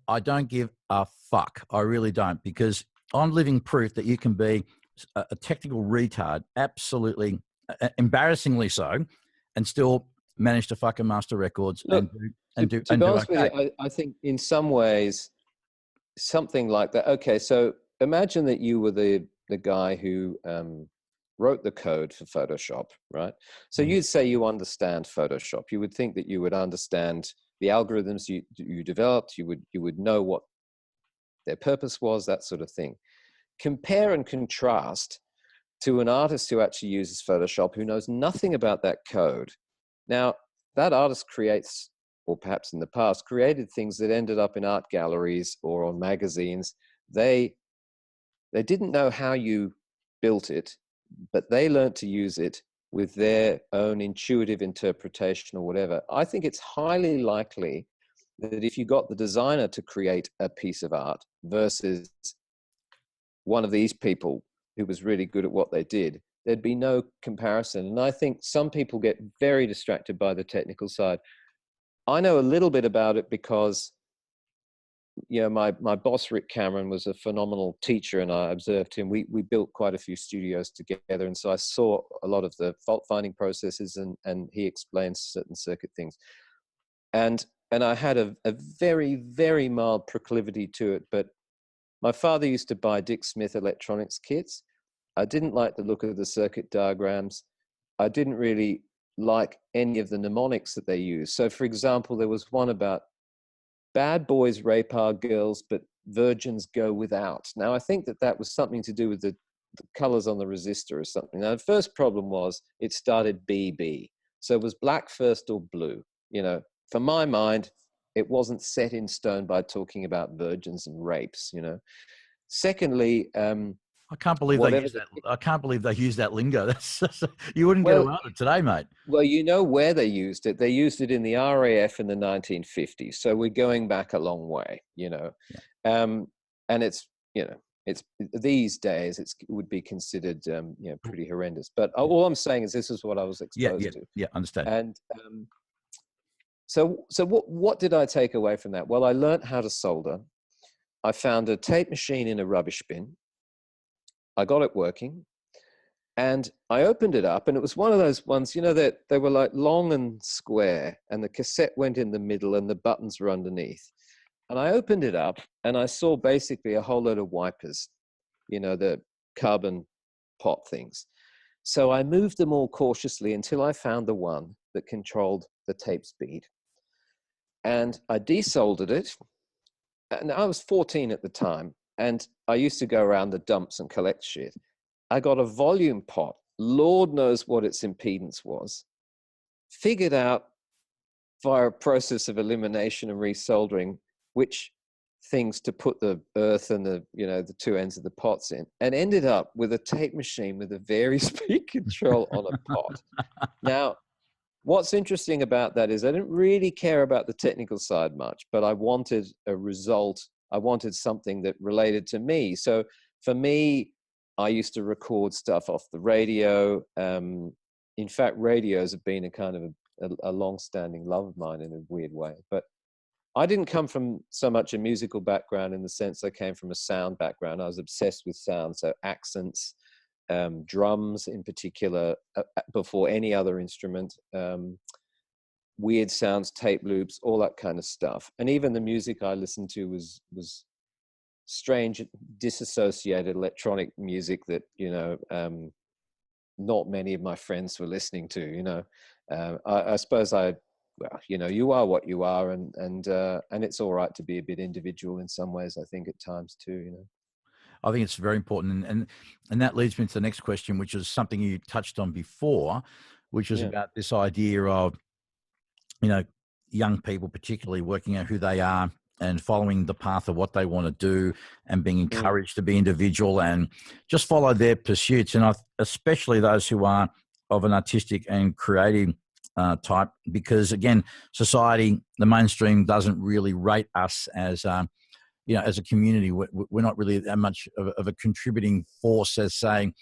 I don't give a fuck. I really don't, because I'm living proof that you can be a technical retard, absolutely embarrassingly so, and still manage to fucking master records. Look, to be honest with you, I think in some ways something like that. Okay, so imagine that you were the guy who wrote the code for Photoshop, right? So you'd say you understand Photoshop. You would think that you would understand the algorithms you developed. You would know what their purpose was, that sort of thing. Compare and contrast to an artist who actually uses Photoshop, who knows nothing about that code. Now, that artist creates, or perhaps in the past, created things that ended up in art galleries or on magazines. They didn't know how you built it, but they learned to use it with their own intuitive interpretation or whatever. I think it's highly likely that if you got the designer to create a piece of art versus one of these people who was really good at what they did, there'd be no comparison. And I think some people get very distracted by the technical side. I know a little bit about it because, you know, my boss, Rick Cameron, was a phenomenal teacher, and I observed him. We built quite a few studios together, and so I saw a lot of the fault finding processes, and he explains certain circuit things. And I had a very, very mild proclivity to it, but my father used to buy Dick Smith electronics kits. I didn't like the look of the circuit diagrams. I didn't really like any of the mnemonics that they used. So, for example, there was one about bad boys rape our girls, but virgins go without. Now, I think that was something to do with the colors on the resistor or something. Now, the first problem was it started BB. So it was black first or blue. You know, for my mind, it wasn't set in stone by talking about virgins and rapes, you know. Secondly, I can't believe they use that. I can't believe they use that lingo. That's you wouldn't get around it today, mate. Well, you know where they used it. They used it in the RAF in the 1950s. So we're going back a long way, you know. Yeah. And it's, you know, it's these days it would be considered, you know, pretty horrendous. But all I'm saying is this is what I was exposed to. Yeah, understand. And so what did I take away from that? Well, I learned how to solder. I found a tape machine in a rubbish bin. I got it working, and I opened it up, and it was one of those ones, you know, that they were like long and square, and the cassette went in the middle and the buttons were underneath. And I opened it up, and I saw basically a whole load of wipers, you know, the carbon pot things. So I moved them all cautiously until I found the one that controlled the tape speed. And I desoldered it, and I was 14 at the time. And I used to go around the dumps and collect shit. I got a volume pot. Lord knows what its impedance was. Figured out via a process of elimination and resoldering which things to put the earth and the, you know, the two ends of the pots in, and ended up with a tape machine with a vari-speed control on a pot. Now, what's interesting about that is I didn't really care about the technical side much, but I wanted a result. I wanted something that related to me. So for me, I used to record stuff off the radio. In fact, radios have been a kind of a long-standing love of mine in a weird way. But I didn't come from so much a musical background in the sense I came from a sound background. I was obsessed with sound, so accents, drums in particular, before any other instrument. Weird sounds, tape loops, all that kind of stuff. And even the music I listened to was strange, disassociated electronic music that, you know, not many of my friends were listening to, you know. I suppose well, you know, you are what you are, and it's all right to be a bit individual in some ways, I think, at times too, you know. I think it's very important. And that leads me to the next question, which is something you touched on before, which is about this idea of, you know, young people particularly working out who they are and following the path of what they want to do and being encouraged to be individual and just follow their pursuits. And especially those who are of an artistic and creative type, because again, society, the mainstream doesn't really rate us as, you know, as a community. We're not really that much of a contributing force as saying,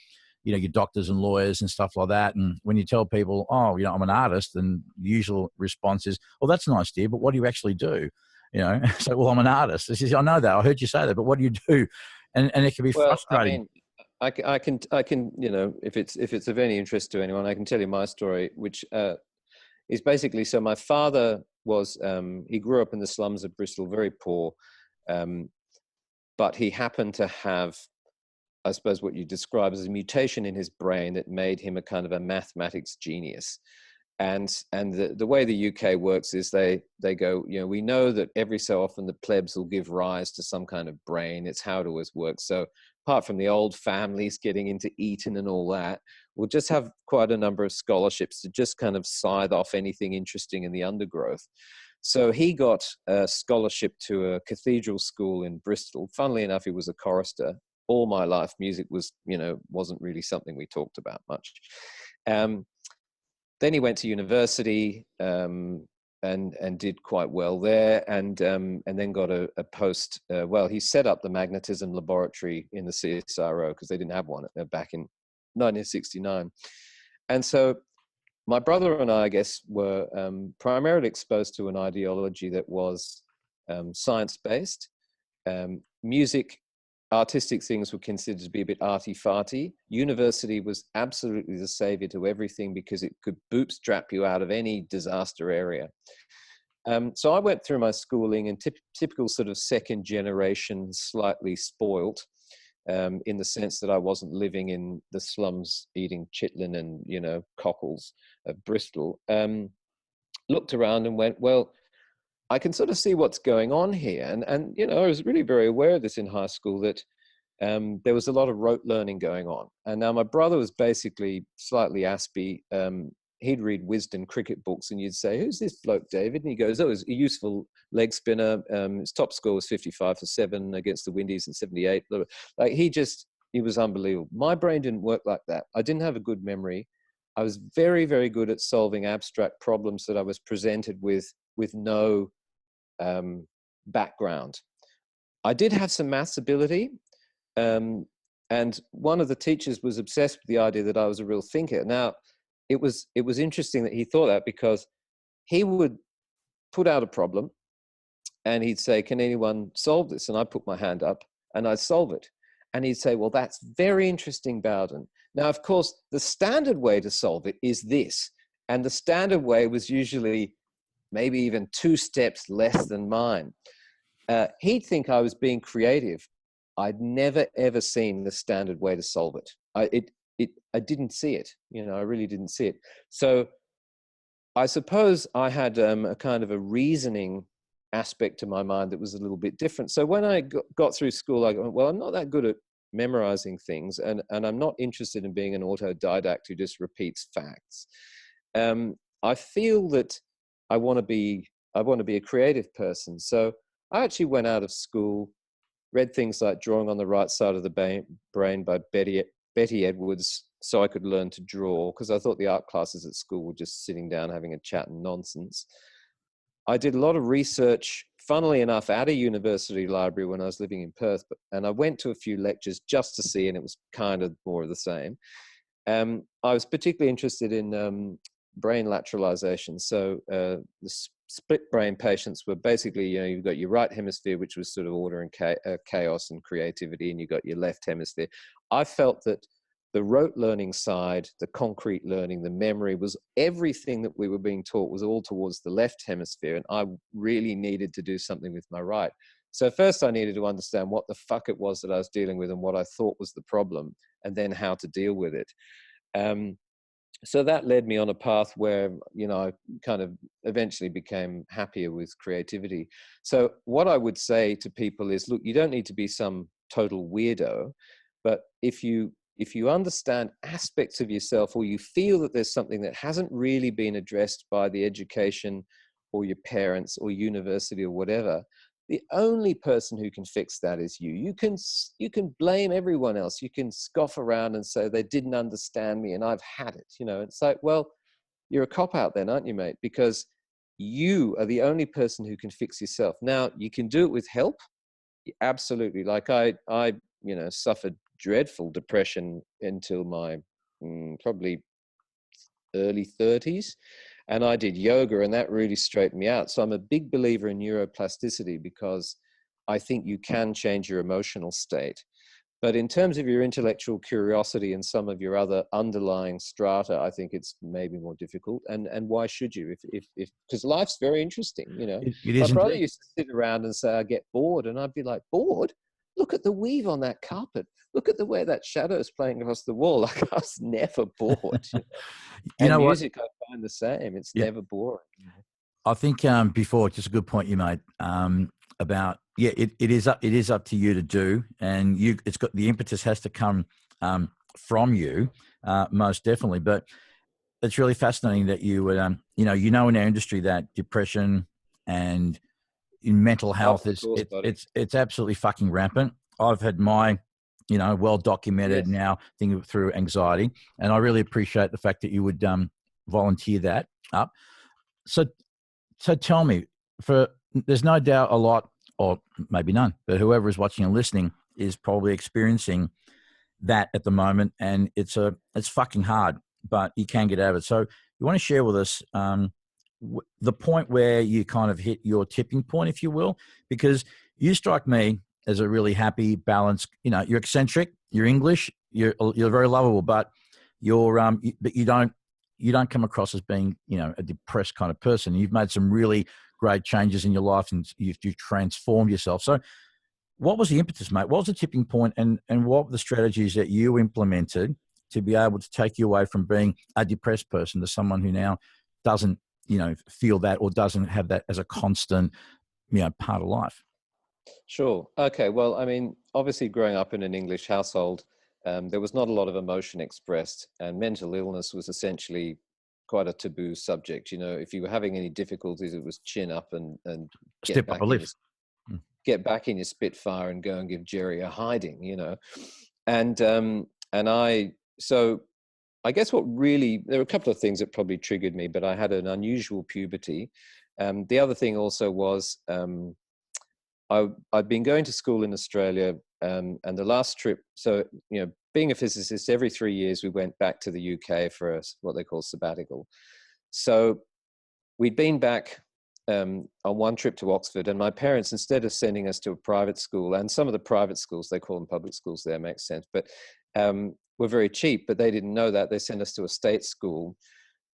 you know, your doctors and lawyers and stuff like that. And when you tell people, oh, you know, I'm an artist, and the usual response is, well, that's nice, dear, but what do you actually do? You know, so, well, I'm an artist. He says, I know that. I heard you say that, but what do you do? And it can be frustrating. I mean, I can, you know, if it's of any interest to anyone, I can tell you my story, which is basically, so my father was, he grew up in the slums of Bristol, very poor. but he happened to have, I suppose, what you describe as a mutation in his brain that made him a kind of a mathematics genius. And the way the UK works is they go, you know, we know that every so often the plebs will give rise to some kind of brain. It's how it always works. So apart from the old families getting into Eton and all that, we'll just have quite a number of scholarships to just kind of scythe off anything interesting in the undergrowth. So he got a scholarship to a cathedral school in Bristol. Funnily enough, he was a chorister. All my life, music was, you know, wasn't really something we talked about much. Then he went to university and did quite well there, and then got a post. Well, he set up the magnetism laboratory in the CSIRO because they didn't have one back in 1969. And so my brother and I guess, were primarily exposed to an ideology that was science-based. Music, artistic things were considered to be a bit arty-farty. University was absolutely the savior to everything because it could bootstrap you out of any disaster area. So I went through my schooling in typical sort of second generation, slightly spoilt, in the sense that I wasn't living in the slums eating chitlin and, you know, cockles of Bristol. Looked around and went, well, I can sort of see what's going on here. And you know, I was really very aware of this in high school, that there was a lot of rote learning going on. And now my brother was basically slightly aspy. He'd read Wisden cricket books and you'd say, who's this bloke, David? And he goes, oh, he's a useful leg spinner. His top score was 55 for 7 against the Windies in 78. Like he was unbelievable. My brain didn't work like that. I didn't have a good memory. I was very, very good at solving abstract problems that I was presented with no background. I did have some maths ability, and one of the teachers was obsessed with the idea that I was a real thinker. Now, it was interesting that he thought that, because he would put out a problem and he'd say, can anyone solve this? And I'd put my hand up and I'd solve it. And he'd say, well, that's very interesting, Bowden. Now, of course, the standard way to solve it is this. And the standard way was usually maybe even 2 steps less than mine. He'd think I was being creative. I'd never, ever seen the standard way to solve it. I didn't see it. You know, I really didn't see it. So I suppose I had a kind of a reasoning aspect to my mind that was a little bit different. So when I got through school, I go, well, I'm not that good at memorizing things, and I'm not interested in being an autodidact who just repeats facts. I feel that I want to be a creative person. So I actually went out of school, read things like Drawing on the Right Side of the Brain by Betty Edwards, so I could learn to draw, because I thought the art classes at school were just sitting down having a chat and nonsense. I did a lot of research, funnily enough, at a university library when I was living in Perth, and I went to a few lectures just to see, and it was kind of more of the same. I was particularly interested in brain lateralization. So the split brain patients were basically, you know, you've got your right hemisphere, which was sort of order and chaos and creativity, and you've got your left hemisphere. I felt that the rote learning side, the concrete learning, the memory, was everything that we were being taught was all towards the left hemisphere, and I really needed to do something with my right. So first I needed to understand what the fuck it was that I was dealing with and what I thought was the problem, and then how to deal with it. So that led me on a path where, you know, I kind of eventually became happier with creativity. So what I would say to people is, look, you don't need to be some total weirdo, but if you understand aspects of yourself, or you feel that there's something that hasn't really been addressed by the education or your parents or university or whatever, the only person who can fix that is you. You can blame everyone else. You can scoff around and say they didn't understand me and I've had it. You know, it's like, well, you're a cop-out then, aren't you, mate? Because you are the only person who can fix yourself. Now, you can do it with help. Absolutely. Like I you know, suffered dreadful depression until my probably early 30s. And I did yoga, and that really straightened me out. So I'm a big believer in neuroplasticity, because I think you can change your emotional state. But in terms of your intellectual curiosity and some of your other underlying strata, I think it's maybe more difficult. And why should you? If because life's very interesting, you know. It My is brother indeed. used to sit around and say, I get bored. And I'd be like, bored? look at the weave on that carpet. Look at the way that shadow is playing across the wall. Like, I was never bored. You know? You And know what? music, I find the same. It's Yeah. never boring. I think before, just a good point you made about, yeah, it is up to you to do, and it's got, the impetus has to come from you, most definitely. But it's really fascinating that you would, in our industry that depression and in mental Oh, health of course, buddy. it's absolutely fucking rampant. I've had my, well documented Yes. now thing through anxiety, and I really appreciate the fact that you would volunteer that up. So tell me, there's no doubt a lot, or maybe none, but whoever is watching and listening is probably experiencing that at the moment, and it's fucking hard, but you can get over it. So you want to share with us the point where you kind of hit your tipping point, if you will, because you strike me as a really happy, balanced. You're eccentric, you're English, you're very lovable, but you don't come across as being a depressed kind of person. You've made some really great changes in your life, and you've transformed yourself. So what was the impetus, mate? What was the tipping point, and what were the strategies that you implemented to be able to take you away from being a depressed person to someone who now doesn't, feel that, or doesn't have that as a constant, part of life? Sure. Okay. Well, I mean, obviously, growing up in an English household, there was not a lot of emotion expressed, and mental illness was essentially quite a taboo subject. If you were having any difficulties, it was chin up and get Step up a back in your lift. Mm. get back in your Spitfire and go and give Jerry a hiding. And I guess there were a couple of things that probably triggered me, but I had an unusual puberty. The other thing also was, I'd been going to school in Australia, and the last trip, so, being a physicist, every 3 years we went back to the UK for what they call sabbatical. So we'd been back on one trip to Oxford, and my parents, instead of sending us to a private school, and some of the private schools, they call them public schools there, makes sense, but were very cheap, but they didn't know that. They sent us to a state school.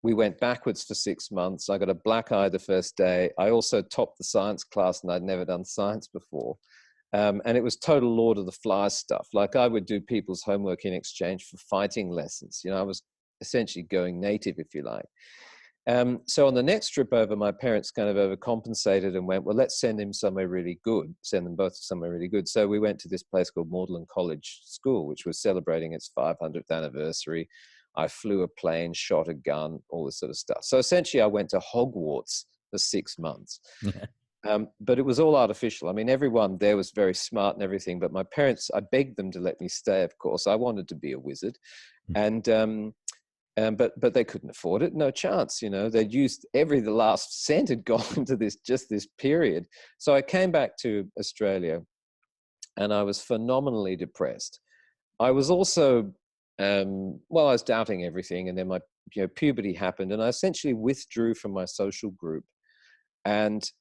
We went backwards for 6 months. I got a black eye the first day. I also topped the science class, and I'd never done science before. And it was total Lord of the Flies stuff. Like, I would do people's homework in exchange for fighting lessons. I was essentially going native, if you like. So on the next trip over, my parents kind of overcompensated and went, well, let's send him somewhere really good, send them both somewhere really good. So we went to this place called Magdalen College School, which was celebrating its 500th anniversary. I flew a plane, shot a gun, all this sort of stuff. So essentially I went to Hogwarts for 6 months. But it was all artificial. I mean, everyone there was very smart and everything, but my parents, I begged them to let me stay, of course. I wanted to be a wizard. But they couldn't afford it. No chance. They'd used the last cent had gone into this period. So I came back to Australia, and I was phenomenally depressed. I was also, I was doubting everything, and then my puberty happened, and I essentially withdrew from my social group and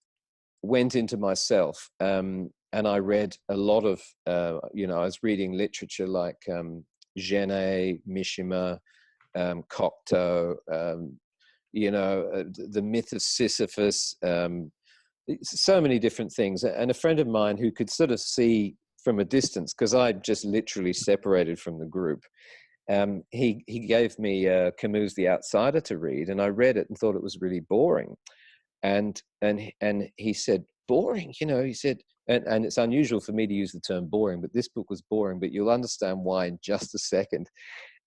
went into myself. And I read a lot of, I was reading literature like Genet, Mishima, Cocteau, the myth of Sisyphus, so many different things. And a friend of mine who could sort of see from a distance, because I just literally separated from the group, he gave me Camus' The Outsider to read, and I read it and thought it was really boring. And he said, boring, he said, and it's unusual for me to use the term boring, but this book was boring, but you'll understand why in just a second.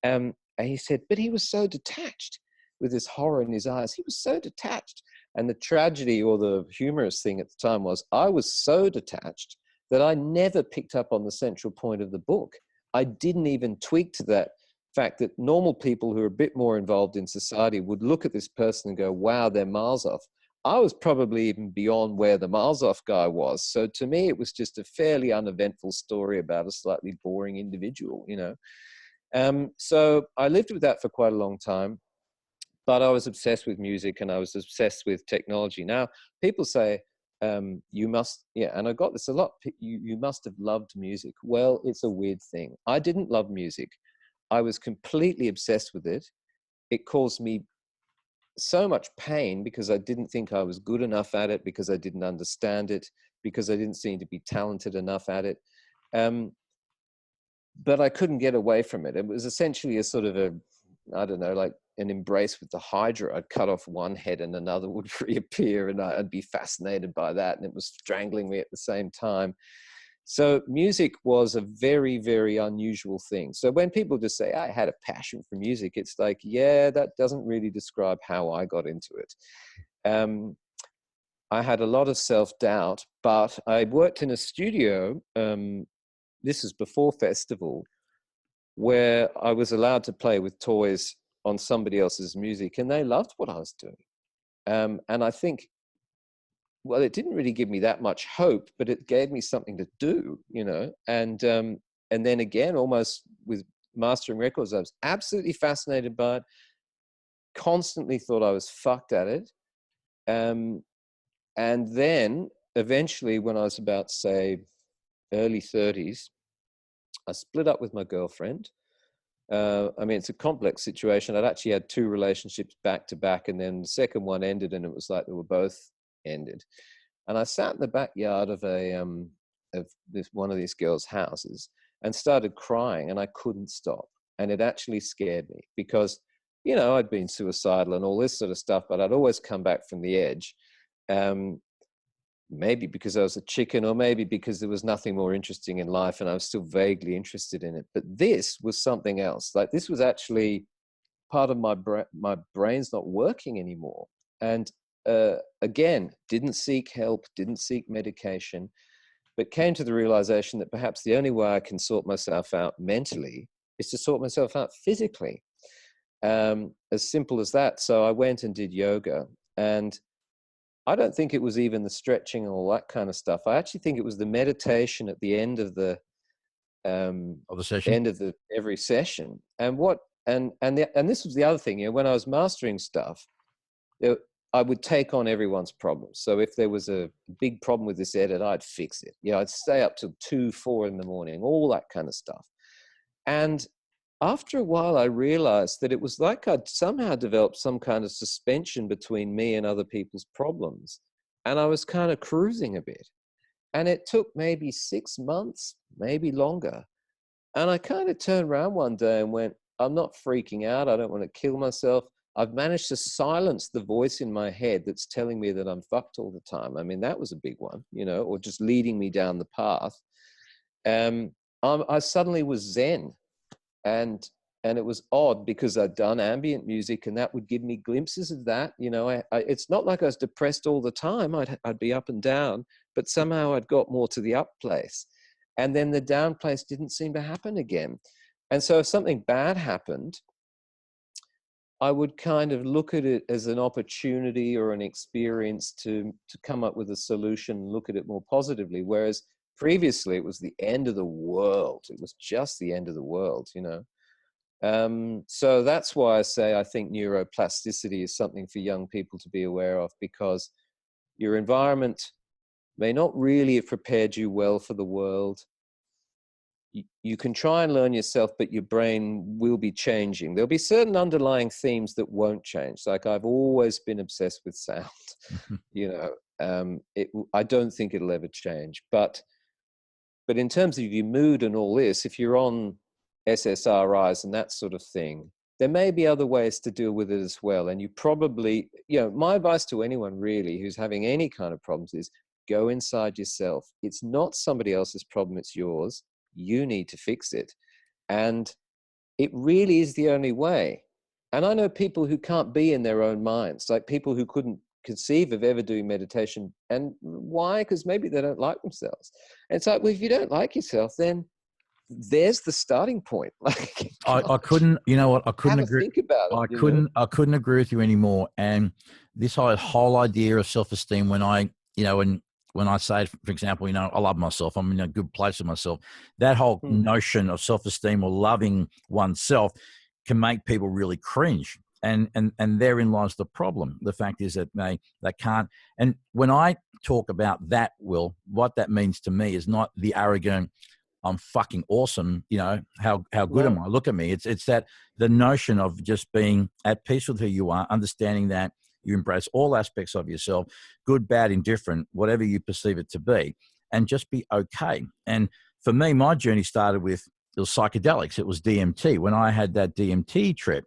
And he said, but he was so detached with this horror in his eyes. He was so detached. And the tragedy, or the humorous thing at the time, was I was so detached that I never picked up on the central point of the book. I didn't even tweak to that fact that normal people who are a bit more involved in society would look at this person and go, wow, they're miles off. I was probably even beyond where the miles off guy was. So to me, it was just a fairly uneventful story about a slightly boring individual, So I lived with that for quite a long time, but I was obsessed with music, and I was obsessed with technology. Now, people say, you must, and I got this a lot, you must have loved music. Well, it's a weird thing. I didn't love music. I was completely obsessed with it. It caused me so much pain because I didn't think I was good enough at it, because I didn't understand it, because I didn't seem to be talented enough at it. But I couldn't get away from it. It was essentially a sort of I don't know, like an embrace with the Hydra. I'd cut off one head and another would reappear, and I'd be fascinated by that. And it was strangling me at the same time. So music was a very, very unusual thing. So when people just say, I had a passion for music, it's like, yeah, that doesn't really describe how I got into it. I had a lot of self-doubt, but I worked in a studio, this is before festival, where I was allowed to play with toys on somebody else's music, and they loved what I was doing. And I think, well, it didn't really give me that much hope, but it gave me something to do, you know. And then again, almost with mastering records, I was absolutely fascinated by it, constantly thought I was fucked at it. And then eventually, when I was about, say, early 30s, I split up with my girlfriend. I mean, it's a complex situation. I'd actually had 2 relationships back to back, and then the second one ended, and it was like they were both ended. And I sat in the backyard of one of these girls' houses and started crying, and I couldn't stop. And it actually scared me because, you know, I'd been suicidal and all this sort of stuff, but I'd always come back from the edge. Maybe because I was a chicken, or maybe because there was nothing more interesting in life and I was still vaguely interested in it. But this was something else. Like, this was actually part of my brain's not working anymore. And again, didn't seek help, didn't seek medication, but came to the realization that perhaps the only way I can sort myself out mentally is to sort myself out physically. As simple as that. So I went and did yoga, and I don't think it was even the stretching and all that kind of stuff. I actually think it was the meditation at the end of the session, end of every session. And this was the other thing. You know, when I was mastering stuff, I would take on everyone's problems. So if there was a big problem with this edit, I'd fix it. You know, I'd stay up till 2, 4 in the morning, all that kind of stuff. And after a while, I realized that it was like I'd somehow developed some kind of suspension between me and other people's problems. And I was kind of cruising a bit. And it took maybe 6 months, maybe longer. And I kind of turned around one day and went, I'm not freaking out. I don't want to kill myself. I've managed to silence the voice in my head that's telling me that I'm fucked all the time. I mean, that was a big one, you know, or just leading me down the path. I suddenly was Zen. And it was odd because I'd done ambient music, and that would give me glimpses of that. You know, it's not like I was depressed all the time. I'd be up and down, but somehow I'd got more to the up place. And then the down place didn't seem to happen again. And so if something bad happened, I would kind of look at it as an opportunity or an experience to come up with a solution, look at it more positively. Whereas previously, it was the end of the world. It was just the end of the world, you know. So that's why I say I think neuroplasticity is something for young people to be aware of, because your environment may not really have prepared you well for the world. You can try and learn yourself, but your brain will be changing. There'll be certain underlying themes that won't change. Like, I've always been obsessed with sound, you know. I don't think it'll ever change, but in terms of your mood and all this, if you're on SSRIs and that sort of thing, there may be other ways to deal with it as well. And you probably, you know, my advice to anyone really who's having any kind of problems is go inside yourself. It's not somebody else's problem, it's yours. You need to fix it. And it really is the only way. And I know people who can't be in their own minds, like people who couldn't conceive of ever doing meditation. And why? Because maybe they don't like themselves. And it's like, well, if you don't like yourself, then there's the starting point. Like, I couldn't, you know what, I couldn't agree. Think about it, I couldn't agree with you anymore. And this whole idea of self-esteem, when I, you know, when I say, for example, you know, I love myself, I'm in a good place with myself, that whole notion of self-esteem or loving oneself can make people really cringe. And therein lies the problem. The fact is that they can't. And when I talk about that, Will, what that means to me is not the arrogant, I'm fucking awesome, you know, how good am I? Look at me. It's that the notion of just being at peace with who you are, understanding that you embrace all aspects of yourself, good, bad, indifferent, whatever you perceive it to be, and just be okay. And for me, my journey started with, it was psychedelics. It was DMT. When I had that DMT trip,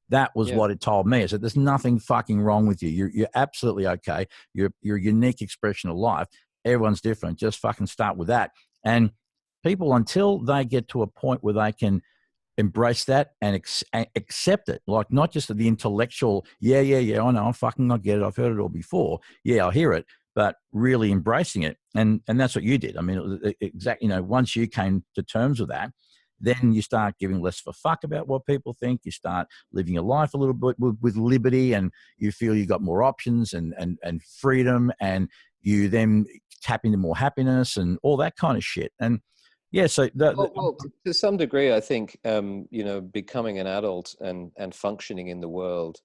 that was what it told me. I said, there's nothing fucking wrong with you. You're absolutely okay. You're a unique expression of life. Everyone's different. Just fucking start with that. And people, until they get to a point where they can embrace that and accept it, like not just the intellectual, I know, I get it, I've heard it all before, I'll hear it, but really embracing it. And that's what you did. I mean, exactly, once you came to terms with that, then you start giving less of a fuck about what people think. You start living your life a little bit with liberty, and you feel you got more options and freedom, and you then tap into more happiness and all that kind of shit. And so well, to some degree, I think becoming an adult and functioning in the world,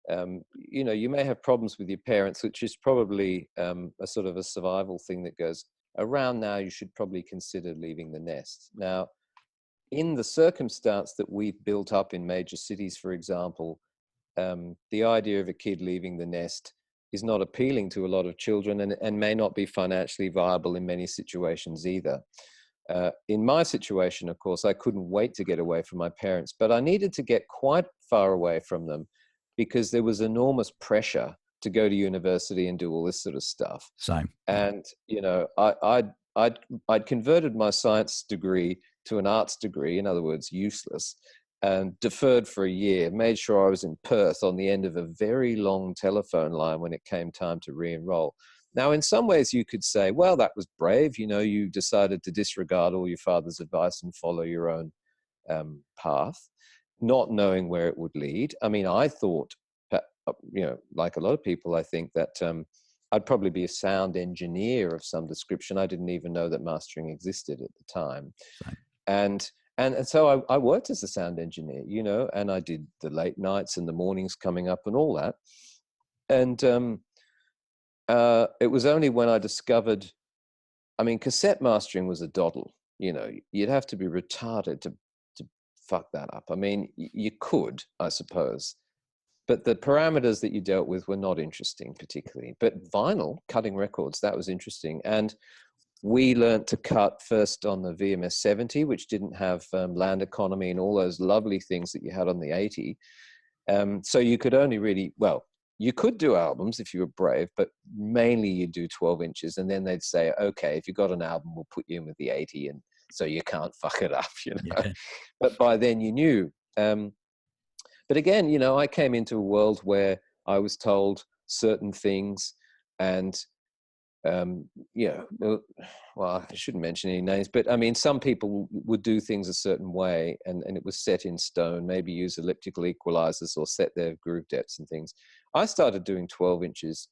you may have problems with your parents, which is probably a sort of a survival thing that goes around. Now you should probably consider leaving the nest. Now, in the circumstance that we've built up in major cities, for example, the idea of a kid leaving the nest is not appealing to a lot of children, and may not be financially viable in many situations either. In my situation, of course, I couldn't wait to get away from my parents, but I needed to get quite far away from them because there was enormous pressure to go to university and do all this sort of stuff. Same. And, I'd converted my science degree to an arts degree, in other words, useless, and deferred for a year, made sure I was in Perth on the end of a very long telephone line when it came time to re-enroll. Now, in some ways you could say, well, that was brave. You decided to disregard all your father's advice and follow your own path, not knowing where it would lead. I mean, I thought, like a lot of people, I think that I'd probably be a sound engineer of some description. I didn't even know that mastering existed at the time. Same. And so I worked as a sound engineer, and I did the late nights and the mornings coming up and all that. And it was only when I discovered, cassette mastering was a doddle. You'd have to be retarded to fuck that up. I mean, you could, I suppose, but the parameters that you dealt with were not interesting particularly. But vinyl, cutting records, that was interesting. And we learned to cut first on the VMS 70, which didn't have land economy and all those lovely things that you had on the 80. So you could only really, you could do albums if you were brave, but mainly you do 12 inches. And then they'd say, okay, if you got an album, we'll put you in with the 80. And so you can't fuck it up, Yeah. But by then you knew. But again, I came into a world where I was told certain things, and well, I shouldn't mention any names, but I mean, some people would do things a certain way, and it was set in stone, maybe use elliptical equalizers or set their groove depths and things. I started doing 12 inches,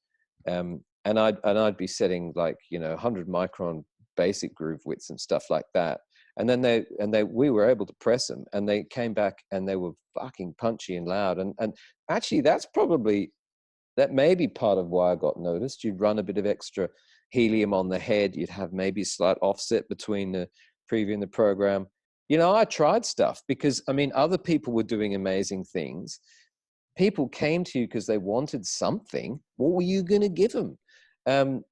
and I'd be setting 100 micron basic groove widths and stuff like that. And then we were able to press them, and they came back and they were fucking punchy and loud. And actually that may be part of why I got noticed. You'd run a bit of extra helium on the head. You'd have maybe a slight offset between the preview and the program. I tried stuff because, other people were doing amazing things. People came to you because they wanted something. What were you going to give them?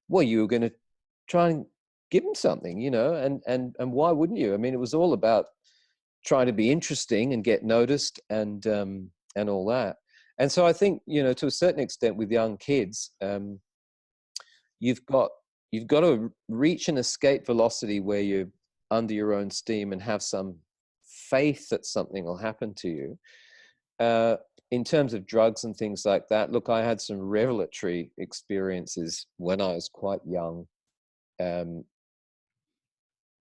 Well, you were going to try and give them something, and why wouldn't you? It was all about trying to be interesting and get noticed and all that. And so I think, to a certain extent with young kids, you've got to reach an escape velocity where you're under your own steam and have some faith that something will happen to you. In terms of drugs and things like that, look, I had some revelatory experiences when I was quite young,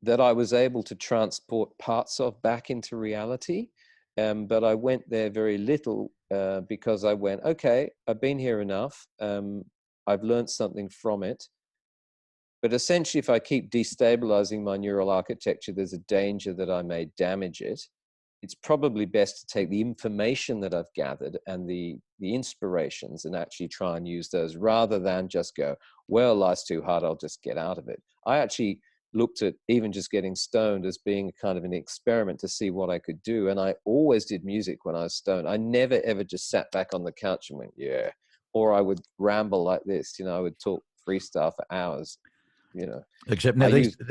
that I was able to transport parts of back into reality. But I went there very little because I went, okay, I've been here enough. I've learned something from it. But essentially, if I keep destabilizing my neural architecture, there's a danger that I may damage it. It's probably best to take the information that I've gathered and the inspirations and actually try and use those rather than just go, well, life's too hard, I'll just get out of it. I actually looked at even just getting stoned as being kind of an experiment to see what I could do. And I always did music when I was stoned. I never, ever just sat back on the couch and went, yeah. Or I would ramble like this, I would talk freestyle for hours. you know. Except now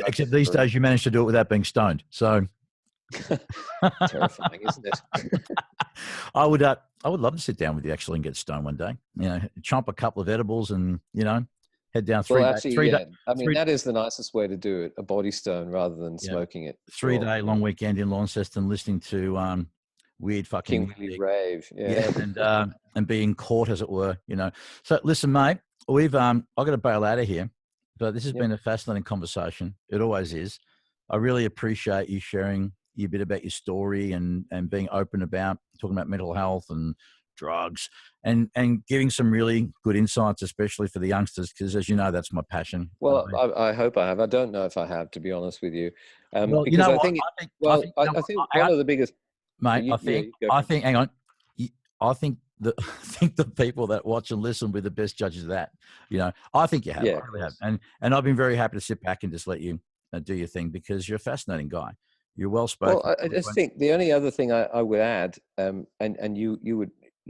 except these days you manage to do it without being stoned. So terrifying, isn't it? I would love to sit down with you actually and get stoned one day. You know, chomp a couple of edibles and, you know, head down I mean, that is the nicest way to do it, a body stone rather than smoking it. 3-day long weekend in Launceston listening to weird fucking King Willy rave. Yeah. and being caught, as it were, you know. So listen, mate, we've I've got to bail out of here, but this has been a fascinating conversation. It always is. I really appreciate you sharing a bit about your story and being open about talking about mental health and drugs and giving some really good insights, especially for the youngsters, because as you know, that's my passion. Well, I hope I have. I don't know if I have, to be honest with you. Well, because you know I think one of the biggest, mate, I think hang on. I think the people that watch and listen will be the best judges of that. You know, I think you have. Yeah, I really have. And I've been very happy to sit back and just let you do your thing because you're a fascinating guy. You're well spoken. Well, I just think the only other thing I would add, and you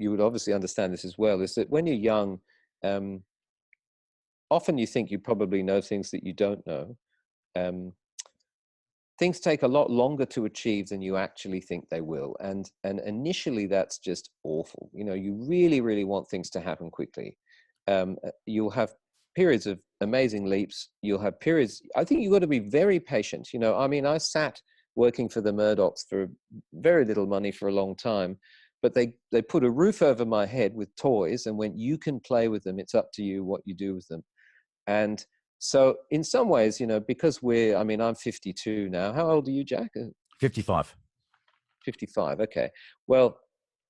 would obviously understand this as well, is that when you're young, often you think you probably know things that you don't know. Things take a lot longer to achieve than you actually think they will, and initially that's just awful. You know, you really, really want things to happen quickly. You'll have periods of amazing leaps. You'll have periods. I think you've got to be very patient. You know, I mean, I sat working for the Murdochs for very little money for a long time, but they put a roof over my head with toys and went, you can play with them. It's up to you what you do with them. And so in some ways, you know, because I'm 52 now. How old are you, Jack? 55. 55. Okay. Well,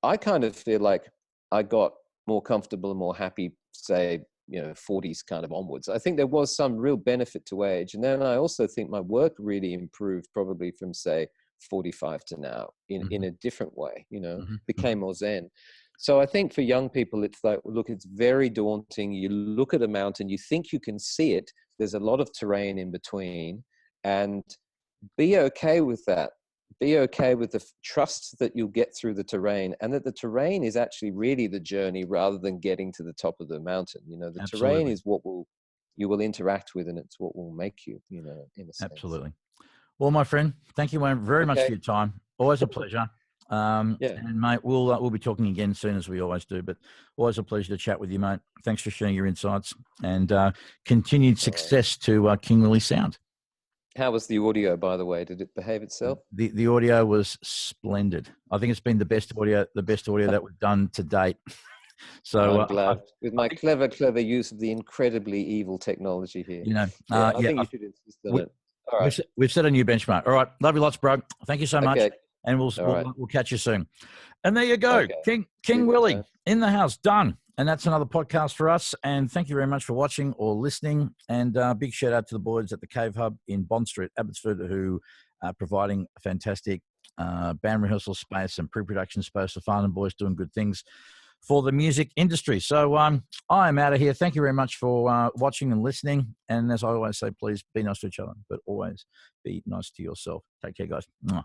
I kind of feel like I got more comfortable and more happy, say, 40s kind of onwards. I think there was some real benefit to age. And then I also think my work really improved probably from, say, 45 to now in a different way, became more zen. So I think for young people, it's like, look, it's very daunting. You look at a mountain, you think you can see it. There's a lot of terrain in between, and be okay with that. Be okay with the trust that you'll get through the terrain, and that the terrain is actually really the journey rather than getting to the top of the mountain. The Absolutely. Terrain is what you will interact with, and it's what will make you, in a sense. Absolutely. Well, my friend, thank you very much for your time. Always a pleasure. And mate, we'll be talking again soon, as we always do, but always a pleasure to chat with you, mate. Thanks for sharing your insights, and continued success to King Willy Sound. How was the audio, by the way? Did it behave itself? The audio was splendid. I think it's been the best audio that we've done to date. So I'm glad. With my clever use of the incredibly evil technology here. I think you should insist on it. All right. We've set a new benchmark. All right. Love you lots, bro. Thank you so much. And we'll catch you soon. And there you go. Okay. King Willy in the house. Done. And that's another podcast for us. And thank you very much for watching or listening. And big shout out to the boys at the Cave Hub in Bond Street, Abbotsford, who are providing a fantastic band rehearsal space and pre-production space for fun, and boys doing good things for the music industry. So I am out of here. Thank you very much for watching and listening. And as I always say, please be nice to each other, but always be nice to yourself. Take care, guys. Mwah.